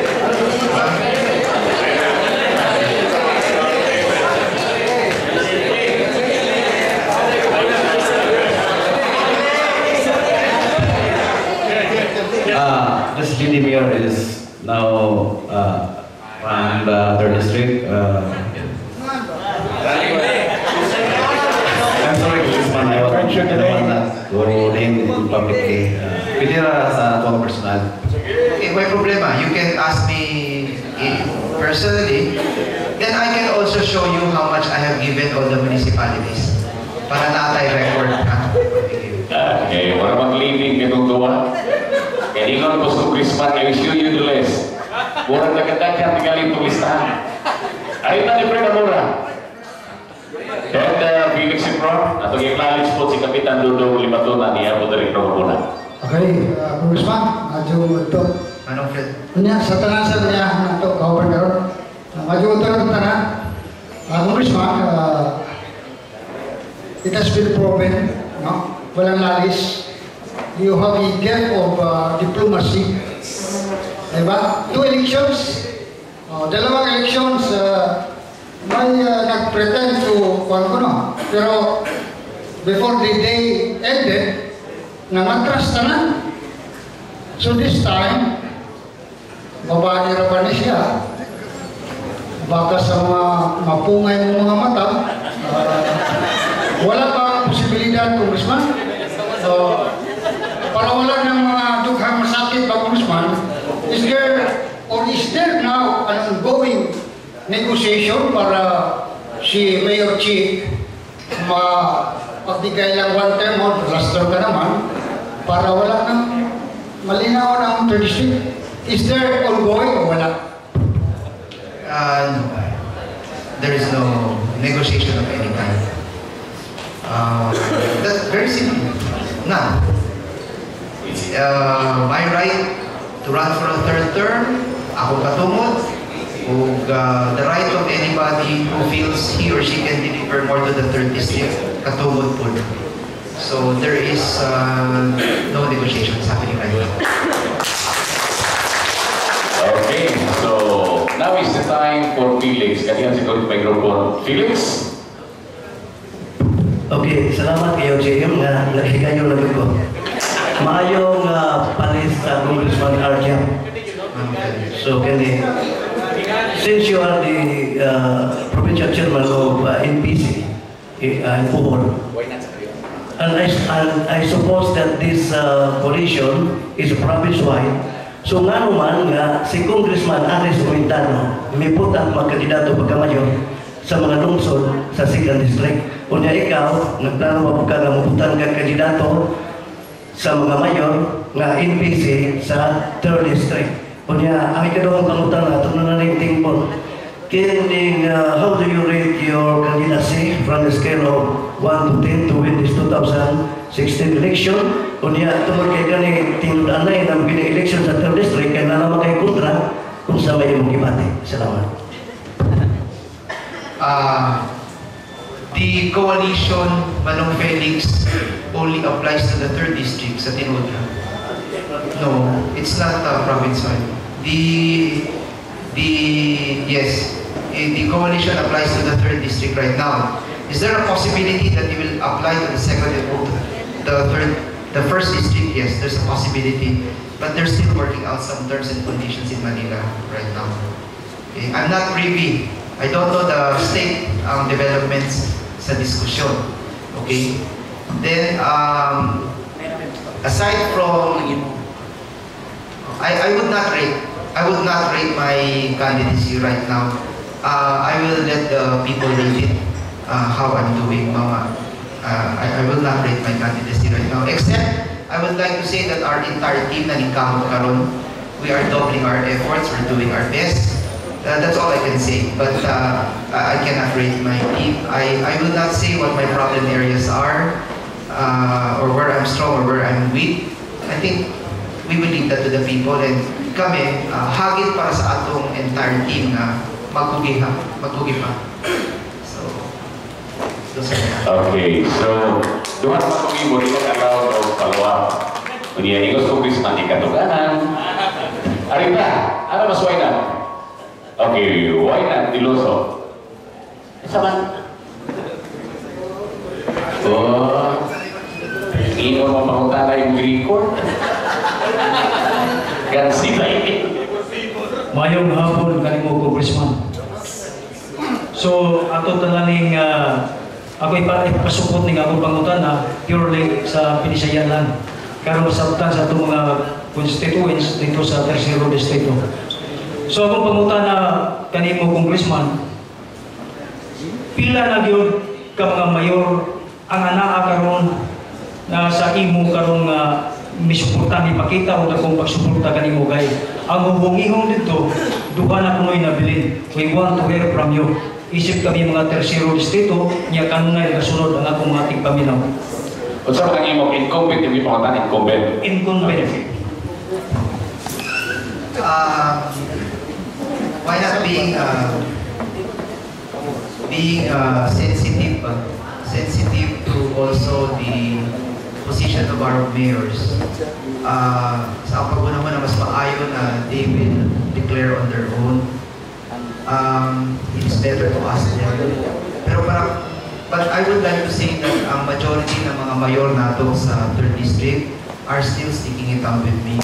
This lady mayor is now from the 3rd District. I'm sorry, Congressman, I don't want that to name it publicly. Pwede na sa tuwang personal. Okay, may problema. You can ask me personally. Then I can also show you how much I have given all the municipalities. Para natay record. Okay, para mag-living itong gawa. Kaya ingon ko sa Congressman, I will show you the list. Murang nagkatakan tinggal itong listahan. Ayun na ni Freda Mura. And Felix Impro, atong i-acknowledge po si Kapitan Dudong Limatuna niya po dari Promona. Okay, Congressman, medyo ito. Anong Fred? Kunya, sa tanan sa niya, ito, kaupan karon. Medyo ito ng tanan. Congressman, it has been proven, no? Walang lalis. you have a gap of diplomacy. Diba? 2 elections, dalawang elections, may nag-pretend to, pero before the day ended, nangatras na. So this time, babae rapan siya. Baka sa mga mapungay ng mga mata, wala pa posibilidad, Congressman. Para wala ng mga dughang masakit ba, Congressman, is there now an ongoing negotiation para si Mayor Chief magbigay lang 1 term o raster ka naman para wala nang malinaw ng 3rd district? Is there ongoing o wala? No. There is no negotiation of any kind. That's very simple. None. My right to run for a 3rd term, ako katumod, the right of anybody who feels he or she can deliver more to the 3rd district, katumod po. So there is no negotiations happening right now. Okay, so now is the time for Felix. Kalian siguro yung microphone. Felix? Okay, salamat kayo, JM, nga nahigayo lang ko. Maayong palis sa Congressman Arjam. So, since you are the provincial chairman of NPC in Bohol, and I suppose that this coalition is province-wide. So nga naman nga si Congressman Aris Quintano miputang magkandidato pagkamayor sa mga lungsod sa 2nd District. Unya ikaw, nagplano mo ka nga maputang ka kandidato sa mga mayor nga NPC sa 3rd District. Unya, ang ikaduhang pangutang na ito na nariting po. How do you rate your candidacy from the scale of 1 to 10 to win this 2016 election? Unya, tungkol kay kani tinudaan na election sa 3rd District, kaya na naman kayo kontra kung sa may mong ibati. Salamat. The coalition, Manong Felix, only applies to the 3rd district sa Tinudra. No, it's not province-wide. The coalition applies to the 3rd district right now. Is there a possibility that it will apply to the 2nd and the 1st district? Yes, there's a possibility, but they're still working out some terms and conditions in Manila right now. Okay. I'm not privy. I don't know the state developments sa diskusyon. Okay. Then, aside from, I would not rate my candidacy right now. I will let the people rate it how I'm doing, Mama. I will not rate my candidacy right now, except I would like to say that our entire team na ningkamot karon, we are doubling our efforts, we're doing our best. That's all I can say, but I cannot rate my team. I will not say what my problem areas are, or where I'm strong or where I'm weak. I think we will leave that to the people, and kami, hagit para sa atong entire team na magkugi pa. Okay, so duha naman kami mo rin allow of follow-up. Kunya ingos Congressman ikatuganan. Arita, ano mas why not? Okay, why not Iloso? Saman. Oh, ino mamangutana yung record. Gansi ba ini? Mayong hapon kanimo Congressman. So ato talaning ako ipasupot ning akong pangutana purely sa Pinisayan lang. Karon sabtan sa atong mga constituents dito sa Tercero Distrito. So akong pangutana kanimo Congressman, pila na gyud ka mga mayor ang anaa karon na sa imo karon nga misuporta ipakita o akong pagsuporta kanimo kay ang hubong-ihong dito duha na kunoy nabilin. We want to hear from you. Isip kami mga Tercero Distrito, niya kanunay kasunod ang akong mga tigpaminaw. O sa mga imong incumbent, hindi pa katan incumbent? Incumbent. Why not being sensitive to also the position of our mayors. Sa pag-una-una, mas maayo na they will declare on their own. It's better to ask them. Pero but I would like to say that ang majority ng mga mayor nato sa 3rd District are still sticking it out with me.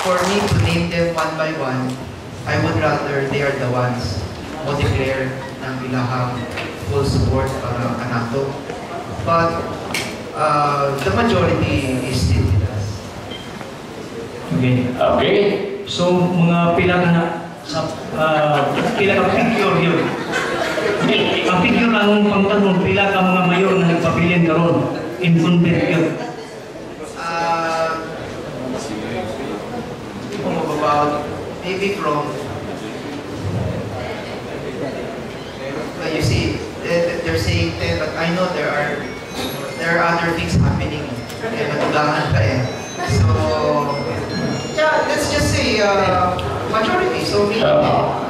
For me to name them one by one, I would rather they are the ones who declare ng ilahang full support para kanato. But the majority is still with us. Okay. Okay. So, mga pila ka na sa pila ka figure yun. Ang figure na nung pangtanong, pila ka mga mayor na nagpapilin karon incumbent yun. About maybe from you see they're saying 10, but I know there are other things happening. Natulangan pa eh. So yeah, let's just say majority. So maybe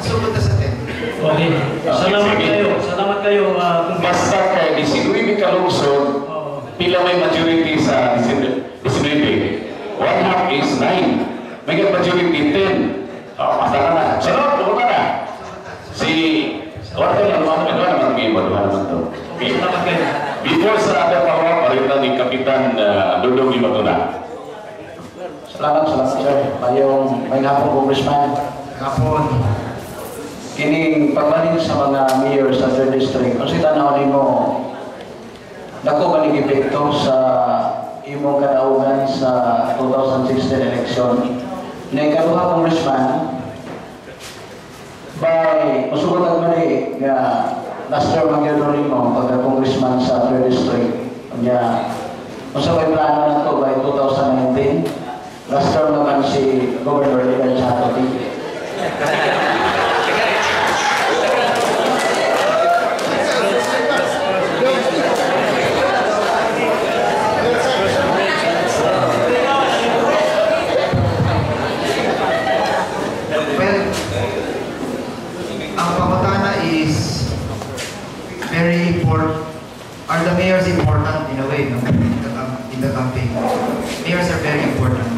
sumunod na sa 10. Okay. Salamat kayo. Basta kay 19 kalungsod, pila may majority sa 19. 1 half is 9. May majority 10. Masara na. Sunod, pumunta na. Si... Order lang naman naman to. Before sa ating pangawag, palitan ni Kapitan Dudong Limatuna. Salamat sir. May hapon Congressman. Hapon. Kining pagbalin sa mga mayor sa 3rd District. Kung sita na mo, dako maling epekto sa imong kadaugan sa 2016 election. Ikaduha, Congressman, by masugot mali nga last term ang yun mo pagka-congressman sa 3rd District. Kanya, masabay plano na to by 2019. Last term naman si Governor Ligan Chato. Very important. Are the mayors important in a way, no? In the campaign? Mayors are very important.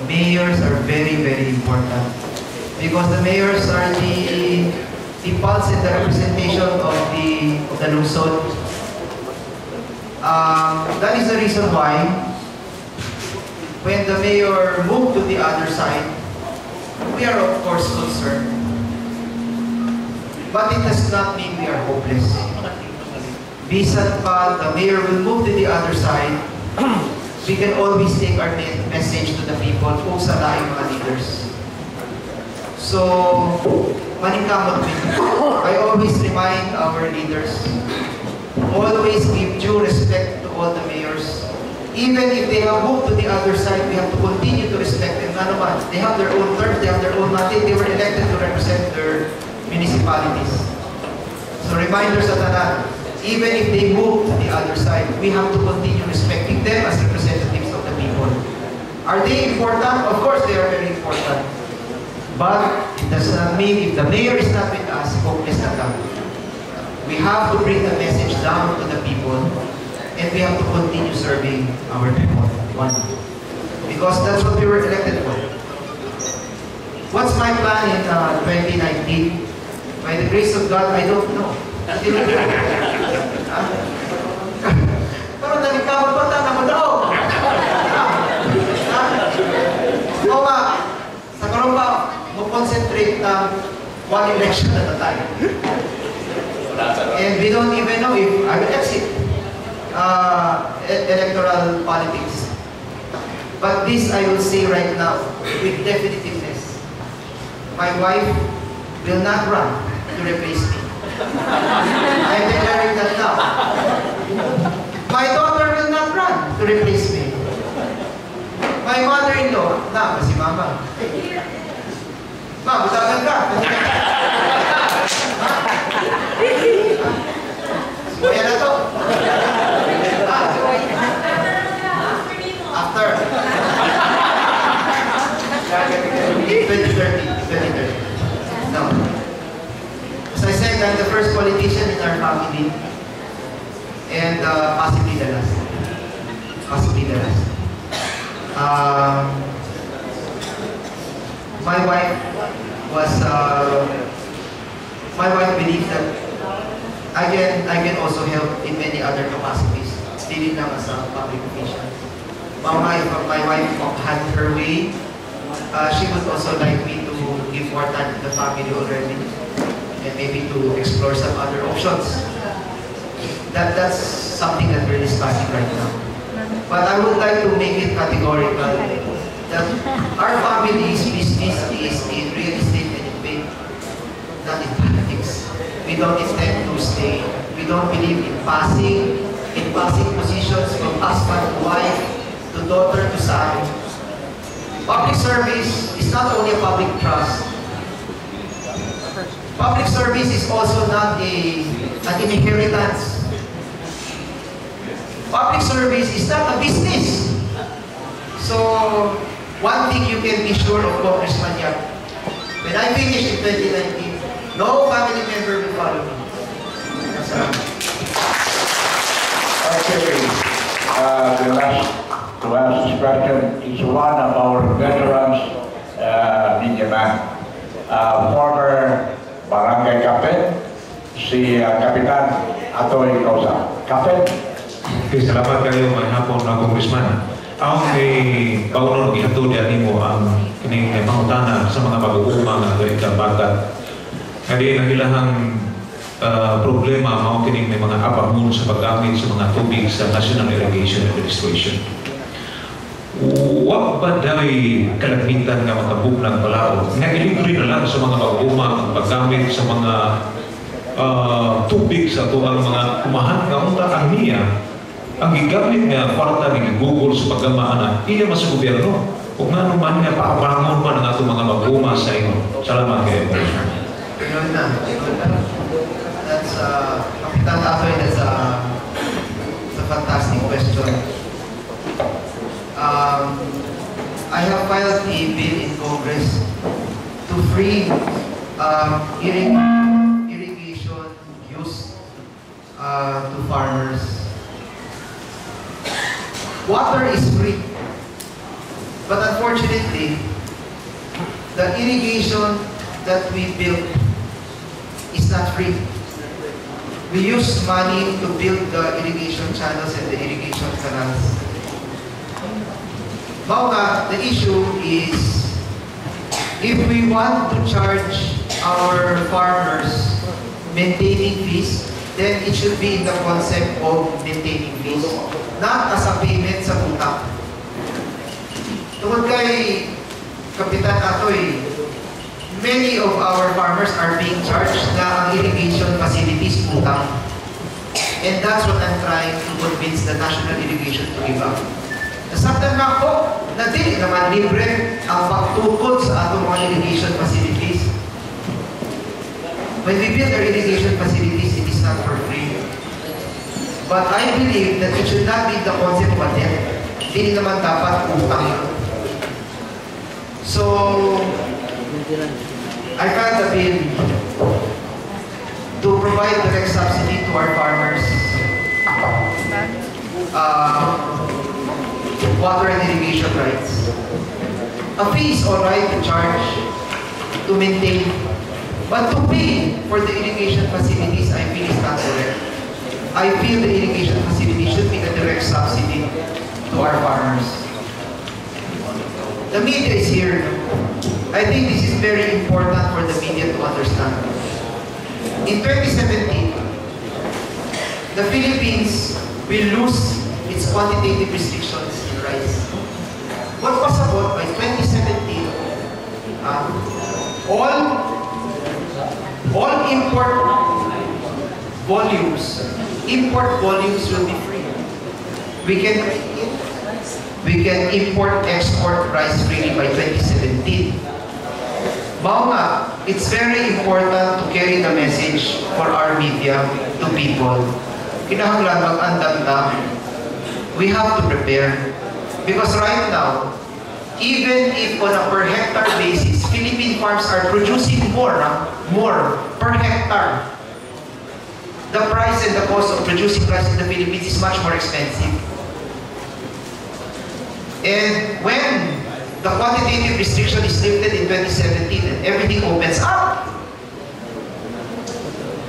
Mayors are very, very important because the mayors are the pulse and the representation of the lungsod. That is the reason why when the mayor moved to the other side, we are of course concerned. But it does not mean we are hopeless. Bisan pa the mayor will move to the other side, we can always take our message to the people kung sa laing mga leaders. So, maningkamot din. I always remind our leaders, always give due respect to all the mayors. Even if they have moved to the other side, we have to continue to respect them. Ano man, they have their own terms, they have their own mandate, they were elected to represent their municipalities. So reminders sa tanan, even if they move to the other side, we have to continue respecting them as representatives of the people. Are they important? Of course they are very important. But it does not mean if the mayor is not with us, hopeless na lang. We have to bring the message down to the people and we have to continue serving our people. One. Because that's what we were elected for. What's my plan in 2019? By the grace of God, I don't know. Pero nalikawan pa ta naman daw. O nga, sa karoon pa, mag-concentrate one election at a time. And we don't even know if I will exit electoral politics. But this I will say right now with definitiveness. My wife will not run to replace me. I am declaring that now. My daughter will not run to replace me. My mother-in-law, si Mama. Ma, matagal ka. Suwaya na to. After. 2030. No. As I said, I'm the first politician in our family and possibly the last. Possibly the last. My wife was, my wife believes that I can also help in many other capacities, hindi lang as a public official. If my wife had her way, she would also like me to give more time to the family already, and maybe to explore some other options. That's something that we're discussing right now. But I would like to make it categorical that our family's business is in real estate and in faith, not in politics. We don't intend to stay. We don't believe in passing positions from husband to wife, to daughter to son. Public service is not only a public trust. Public service is also not an inheritance. Public service is not a business. So, one thing you can be sure of, Congressman Yap, when I finish in 2019, no family member will follow me. Okay, the last to ask this question is one of our veterans, media man, former barangay captain, si Kapitan Atoy Causa. Captain? Okay, salamat kayo may hapon na Congressman. Ako kay Paulo nag-ihatod yan mo ang kining pangutana sa mga mag-uuma nga direkta bagat. Kaya nahilahang problema mao kining mga apamon sa paggamit sa mga tubig sa National Irrigation Administration. Wa ba dahil kalamitan nga makabuknang palao? Nagilibre na lang sa mga mag-uuma ang paggamit sa mga tubig sa tuwang mga kumahan nga unta ang niya. Ang gigamit nga kwarta ni Google sa paggamaan iya mas sa gobyerno. Kung nga naman nga paabangon pa ng ato mga mag-uuma sa inyo. Salamat kayo. That's Kapitan Atoy, that's a fantastic question. I have filed a bill in Congress to free irrigation use to farmers. Water is free, but unfortunately, the irrigation that we built is not free. We use money to build the irrigation channels and the irrigation canals. Now, the issue is, if we want to charge our farmers maintaining fees, then it should be in the concept of maintaining fees, not as a payment sa utang. Tungkol kay Kapitan Atoy, many of our farmers are being charged na ang irrigation facilities utang. And that's what I'm trying to convince the National Irrigation to give up. Nasabtan na ako na dili naman libre ang pagtukod sa atong mga irrigation facilities. When we build our irrigation facilities, it is not for free. But I believe that it should not be the concept of a debt. Hindi naman dapat utang. So, I filed a bill to provide direct subsidy to our farmers. Water and irrigation rights. A fee is alright to charge, to maintain, but to pay for the irrigation facilities, I feel is not correct. I feel the irrigation facility should be a direct subsidy to our farmers. The media is here. I think this is very important for the media to understand. In 2017, the Philippines will lose its quantitative restrictions in rice. What was about by 2017? All import volumes will be free. We can import, export rice freely by 2017. Mao nga, it's very important to carry the message for our media to people. Kinahanglan mag-andam na. We have to prepare. Because right now, even if on a per hectare basis, Philippine farms are producing more per hectare. the price and the cost of producing rice in the Philippines is much more expensive. And when the quantitative restriction is lifted in 2017 and everything opens up,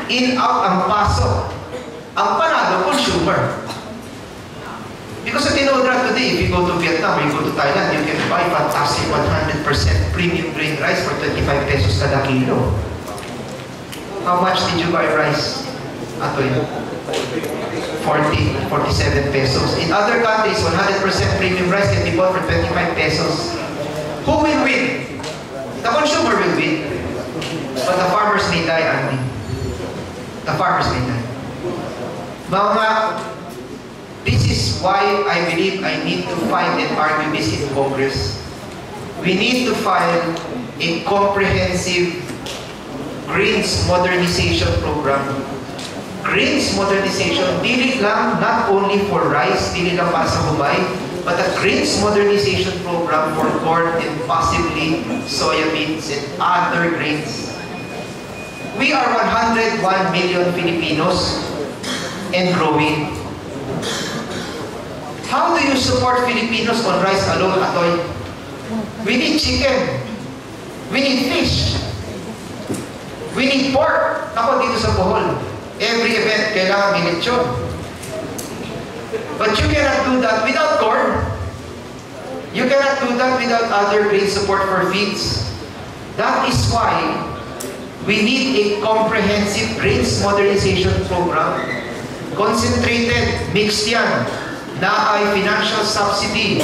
in out ang pasok, ang panalo, consumer. Because at Tinodra today, if you go to Vietnam or you go to Thailand, you can buy fantastic 100% premium grain rice for 25 pesos kada kilo. How much did you buy rice? Atoy? 47 pesos. In other countries, 100% premium rice can be bought for 25 pesos. Who will win? The consumer will win. But the farmers may die, Andy. The farmers may die. Mga, this is why I believe I need to file and argue this in Congress. We need to file a comprehensive grains modernization program. Grains modernization, dili lang not only for rice, dili lang para sa humay, but a grains modernization program for corn and possibly soybeans and other grains. We are 101 million Filipinos and growing. How do you support Filipinos on rice alone, Atoy? We need chicken. We need fish. We need pork. Ako dito sa Bohol. Every event, kailangan may lechon. But you cannot do that without corn. You cannot do that without other grain support for feeds. That is why we need a comprehensive grains modernization program. Concentrated, mixed yan. Na ay financial subsidy,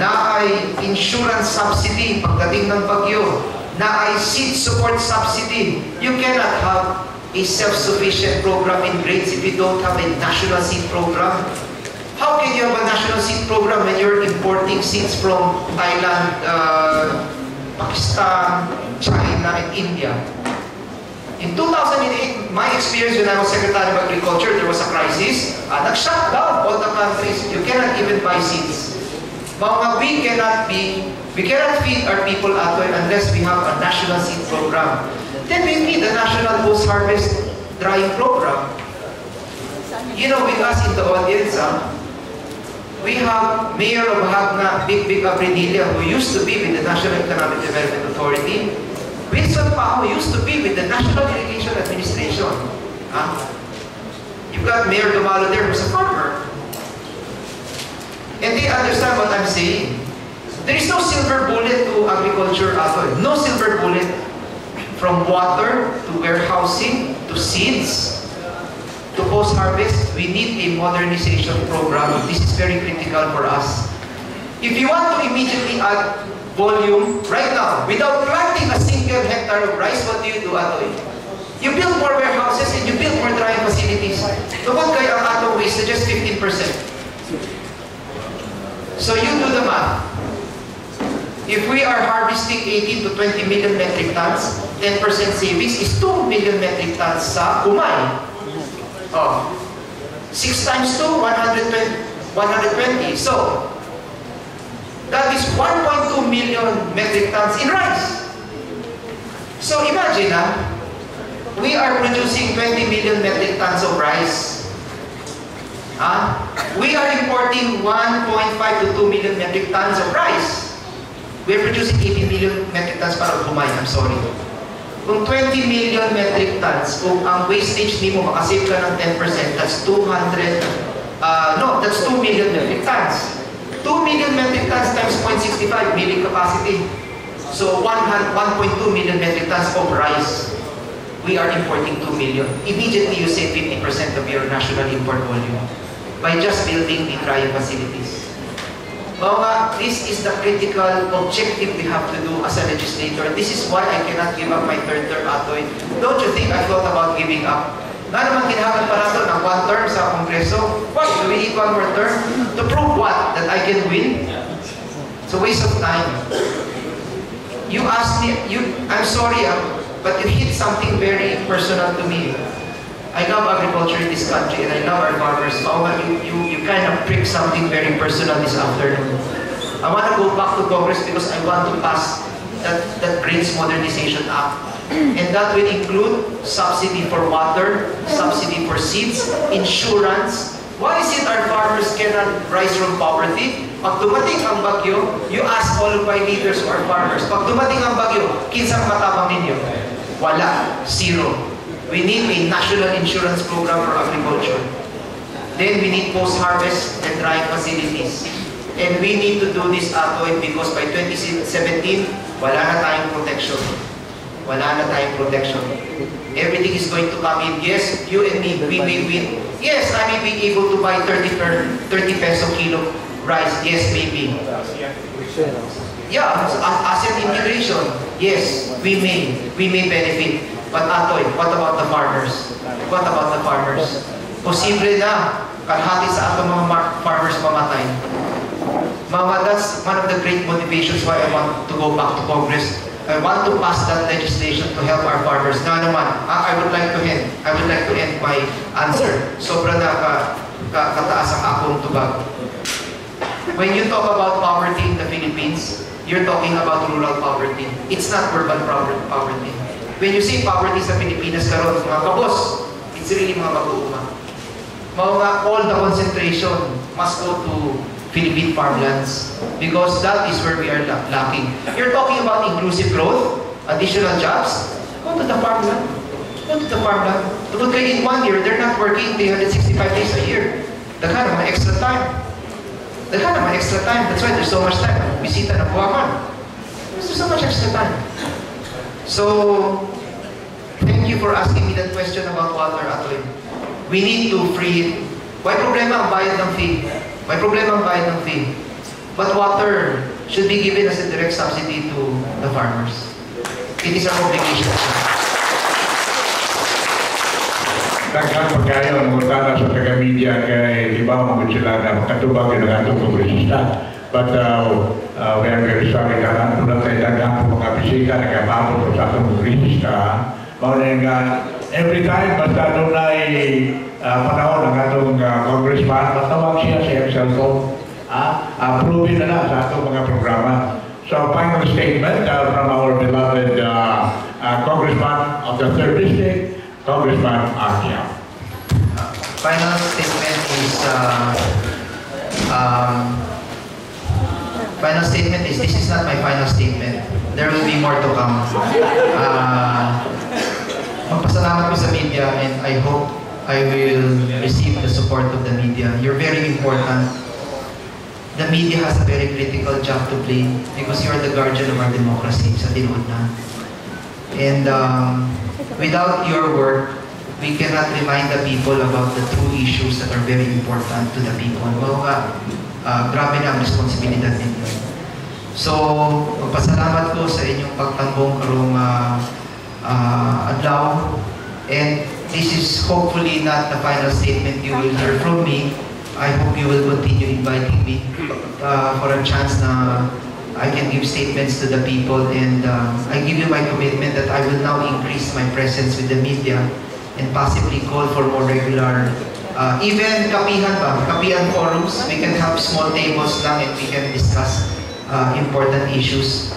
na ay insurance subsidy pagdating ng bagyo, na ay seed support subsidy. You cannot have a self-sufficient program in grains if you don't have a national seed program. How can you have a national seed program when you're importing seeds from Thailand, Pakistan, China, and India? In 2008, my experience when I was Secretary of Agriculture, there was a crisis. Nag-shut down all the countries. You cannot even buy seeds. But we cannot feed our people unless we have a national seed program. Then we need a national post-harvest drying program. You know, with us in the audience, we have Mayor of Hagna, Big Abrinilla, who used to be with the National Economic Development Authority. Wilson Paho used to be with the National Irrigation Administration. You've got Mayor Dumalo there who's a farmer. And they understand what I'm saying. There is no silver bullet to agriculture, no silver bullet. From water to warehousing to seeds to post-harvest, we need a modernization program. This is very critical for us. If you want to immediately add volume right now, without planting a single hectare of rice, what do you do, Atoy? You build more warehouses and you build more drying facilities. Tungkol kay ang atong waste na just 15%. So you do the math. If we are harvesting 18 to 20 million metric tons, 10% savings is 2 million metric tons sa kumay. 6 times 2, 120. So, that is 1.2 million metric tons in rice. So imagine, we are producing 20 million metric tons of rice. We are importing 1.5 to 2 million metric tons of rice. We are producing 80 million metric tons para kumay. I'm sorry. Kung 20 million metric tons, kung ang wastage nimo makasave ka ng 10%, that's 2 million metric tons. 2 million metric tons times 0.65 milling capacity. So 1.2 million metric tons of rice. We are importing 2 million. Immediately you save 50% of your national import volume by just building the drying facilities. This is the critical objective we have to do as a legislator. This is why I cannot give up my third term, Atoy. Don't you think I thought about giving up? Nga naman kinahagan pa nato ng 1 term sa Kongreso. What? Do we need 1 more term? To prove what? That I can win? It's a waste of time. You asked me, I'm sorry, but you hit something very personal to me. I love agriculture in this country and I love our farmers. You kind of prick something very personal this afternoon. I want to go back to Congress because I want to pass that Grains Modernization Act. And that will include subsidy for water, subsidy for seeds, insurance. Why is it our farmers cannot rise from poverty? Pag dumating ang bagyo, you ask all of my leaders who are farmers, pag dumating ang bagyo, kinsang matabang ninyo? Wala. Zero. We need a national insurance program for agriculture. Then we need post-harvest and drying facilities. And we need to do this, Atoy, because by 2017, wala na tayong protection. Wala na tayong protection. Everything is going to come in. Yes, you and me, we will win. Yes, I may be able to buy 30 peso kilo rice. Yes, maybe. Yeah, asset integration. Yes, we may benefit. But Atoy, what about the farmers? What about the farmers? Posible na kalahati sa atong mga farmers mamatay. Mama, that's one of the great motivations why I want to go back to Congress. I want to pass that legislation to help our farmers. Na naman, I would like to end my answer. Sobra na kataas ang akong tubag. When you talk about poverty in the Philippines, you're talking about rural poverty. It's not urban poverty. When you say poverty sa Pilipinas karon, mga kabos, it's really mga mag-uuma. All the concentration must go to Philippine farmlands because that is where we are lacking. You're talking about inclusive growth, additional jobs. Go to the farmland. Go to the farmland. Look, in 1 year, they're not working 365 days a year. Daghan naman extra time. That's why there's so much time. Bisita na buwakan. There's so much extra time. So, thank you for asking me that question about water, Atoy. We need to free it. Why problema ang bayad ng fee? But water should be given as a direct subsidy to the farmers. It is our obligation. Daghan pagkayo ang mutana sa taga-media kay iba mga sila na katubag ng atong kongresista. But we are very sorry na tulad kay daghan mga bisita na kamamot sa atong kongresista. Every time basta doon ay panahon ng atong congressman, matawag siya sa iyang cellphone. Approve na sa atong mga programa. So, final statement from our beloved Congressman of the 3rd District, Congressman Arcia. Final statement is, this is not my final statement. There will be more to come. Magpasalamat ko sa media and I hope I will receive the support of the media. You're very important. The media has a very critical job to play because you are the guardian of our democracy sa tinuod na. And without your work, we cannot remind the people about the true issues that are very important to the people. Grabe na ang responsibilidad ninyo. So, magpasalamat ko sa inyong pagtambong karong adlaw. And this is hopefully not the final statement you will hear from me. I hope you will continue inviting me for a chance na I can give statements to the people, and I give you my commitment that I will now increase my presence with the media and possibly call for more regular, even kapihan forums. We can have small tables lang and we can discuss important issues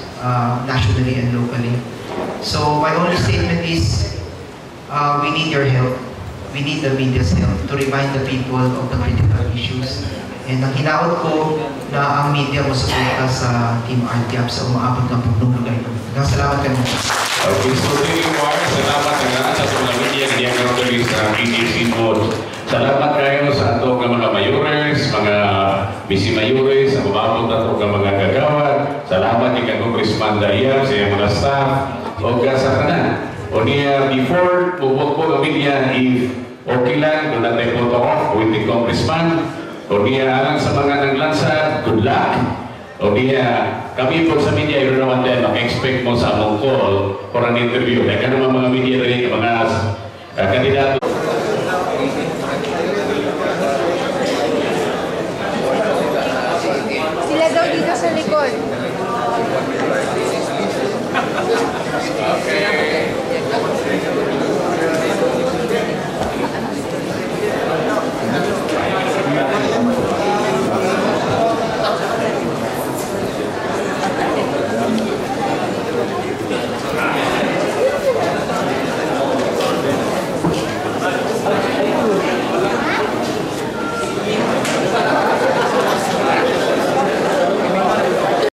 nationally and locally. So my only statement is we need your help. We need the media's help to remind the people of the critical issues. And ang hinaot ko na ang media mo suporta sa Team RTP sa umaabot ng punong lugar. Salamat kayo. Okay, so thank you, Mark. Salamat nga sa mga media na diyan karoon sa PDC Mode. Salamat kayo sa atong mga mayores, mga bisi-mayores, sa umaabot na itong mga gagawad. Salamat kay Congressman Daria, sa mga staff, o sa kanan. O niya, before bubog po ang media, if okay lang, kung natin photo off with the Congressman, o niya, alang sa mga naglansa, good luck. O niya, kami po sa media, every now and then, mag-expect mo sa among call for an interview. Kaya ka naman mga media rin, mga kandidato. Sila daw dito sa likod.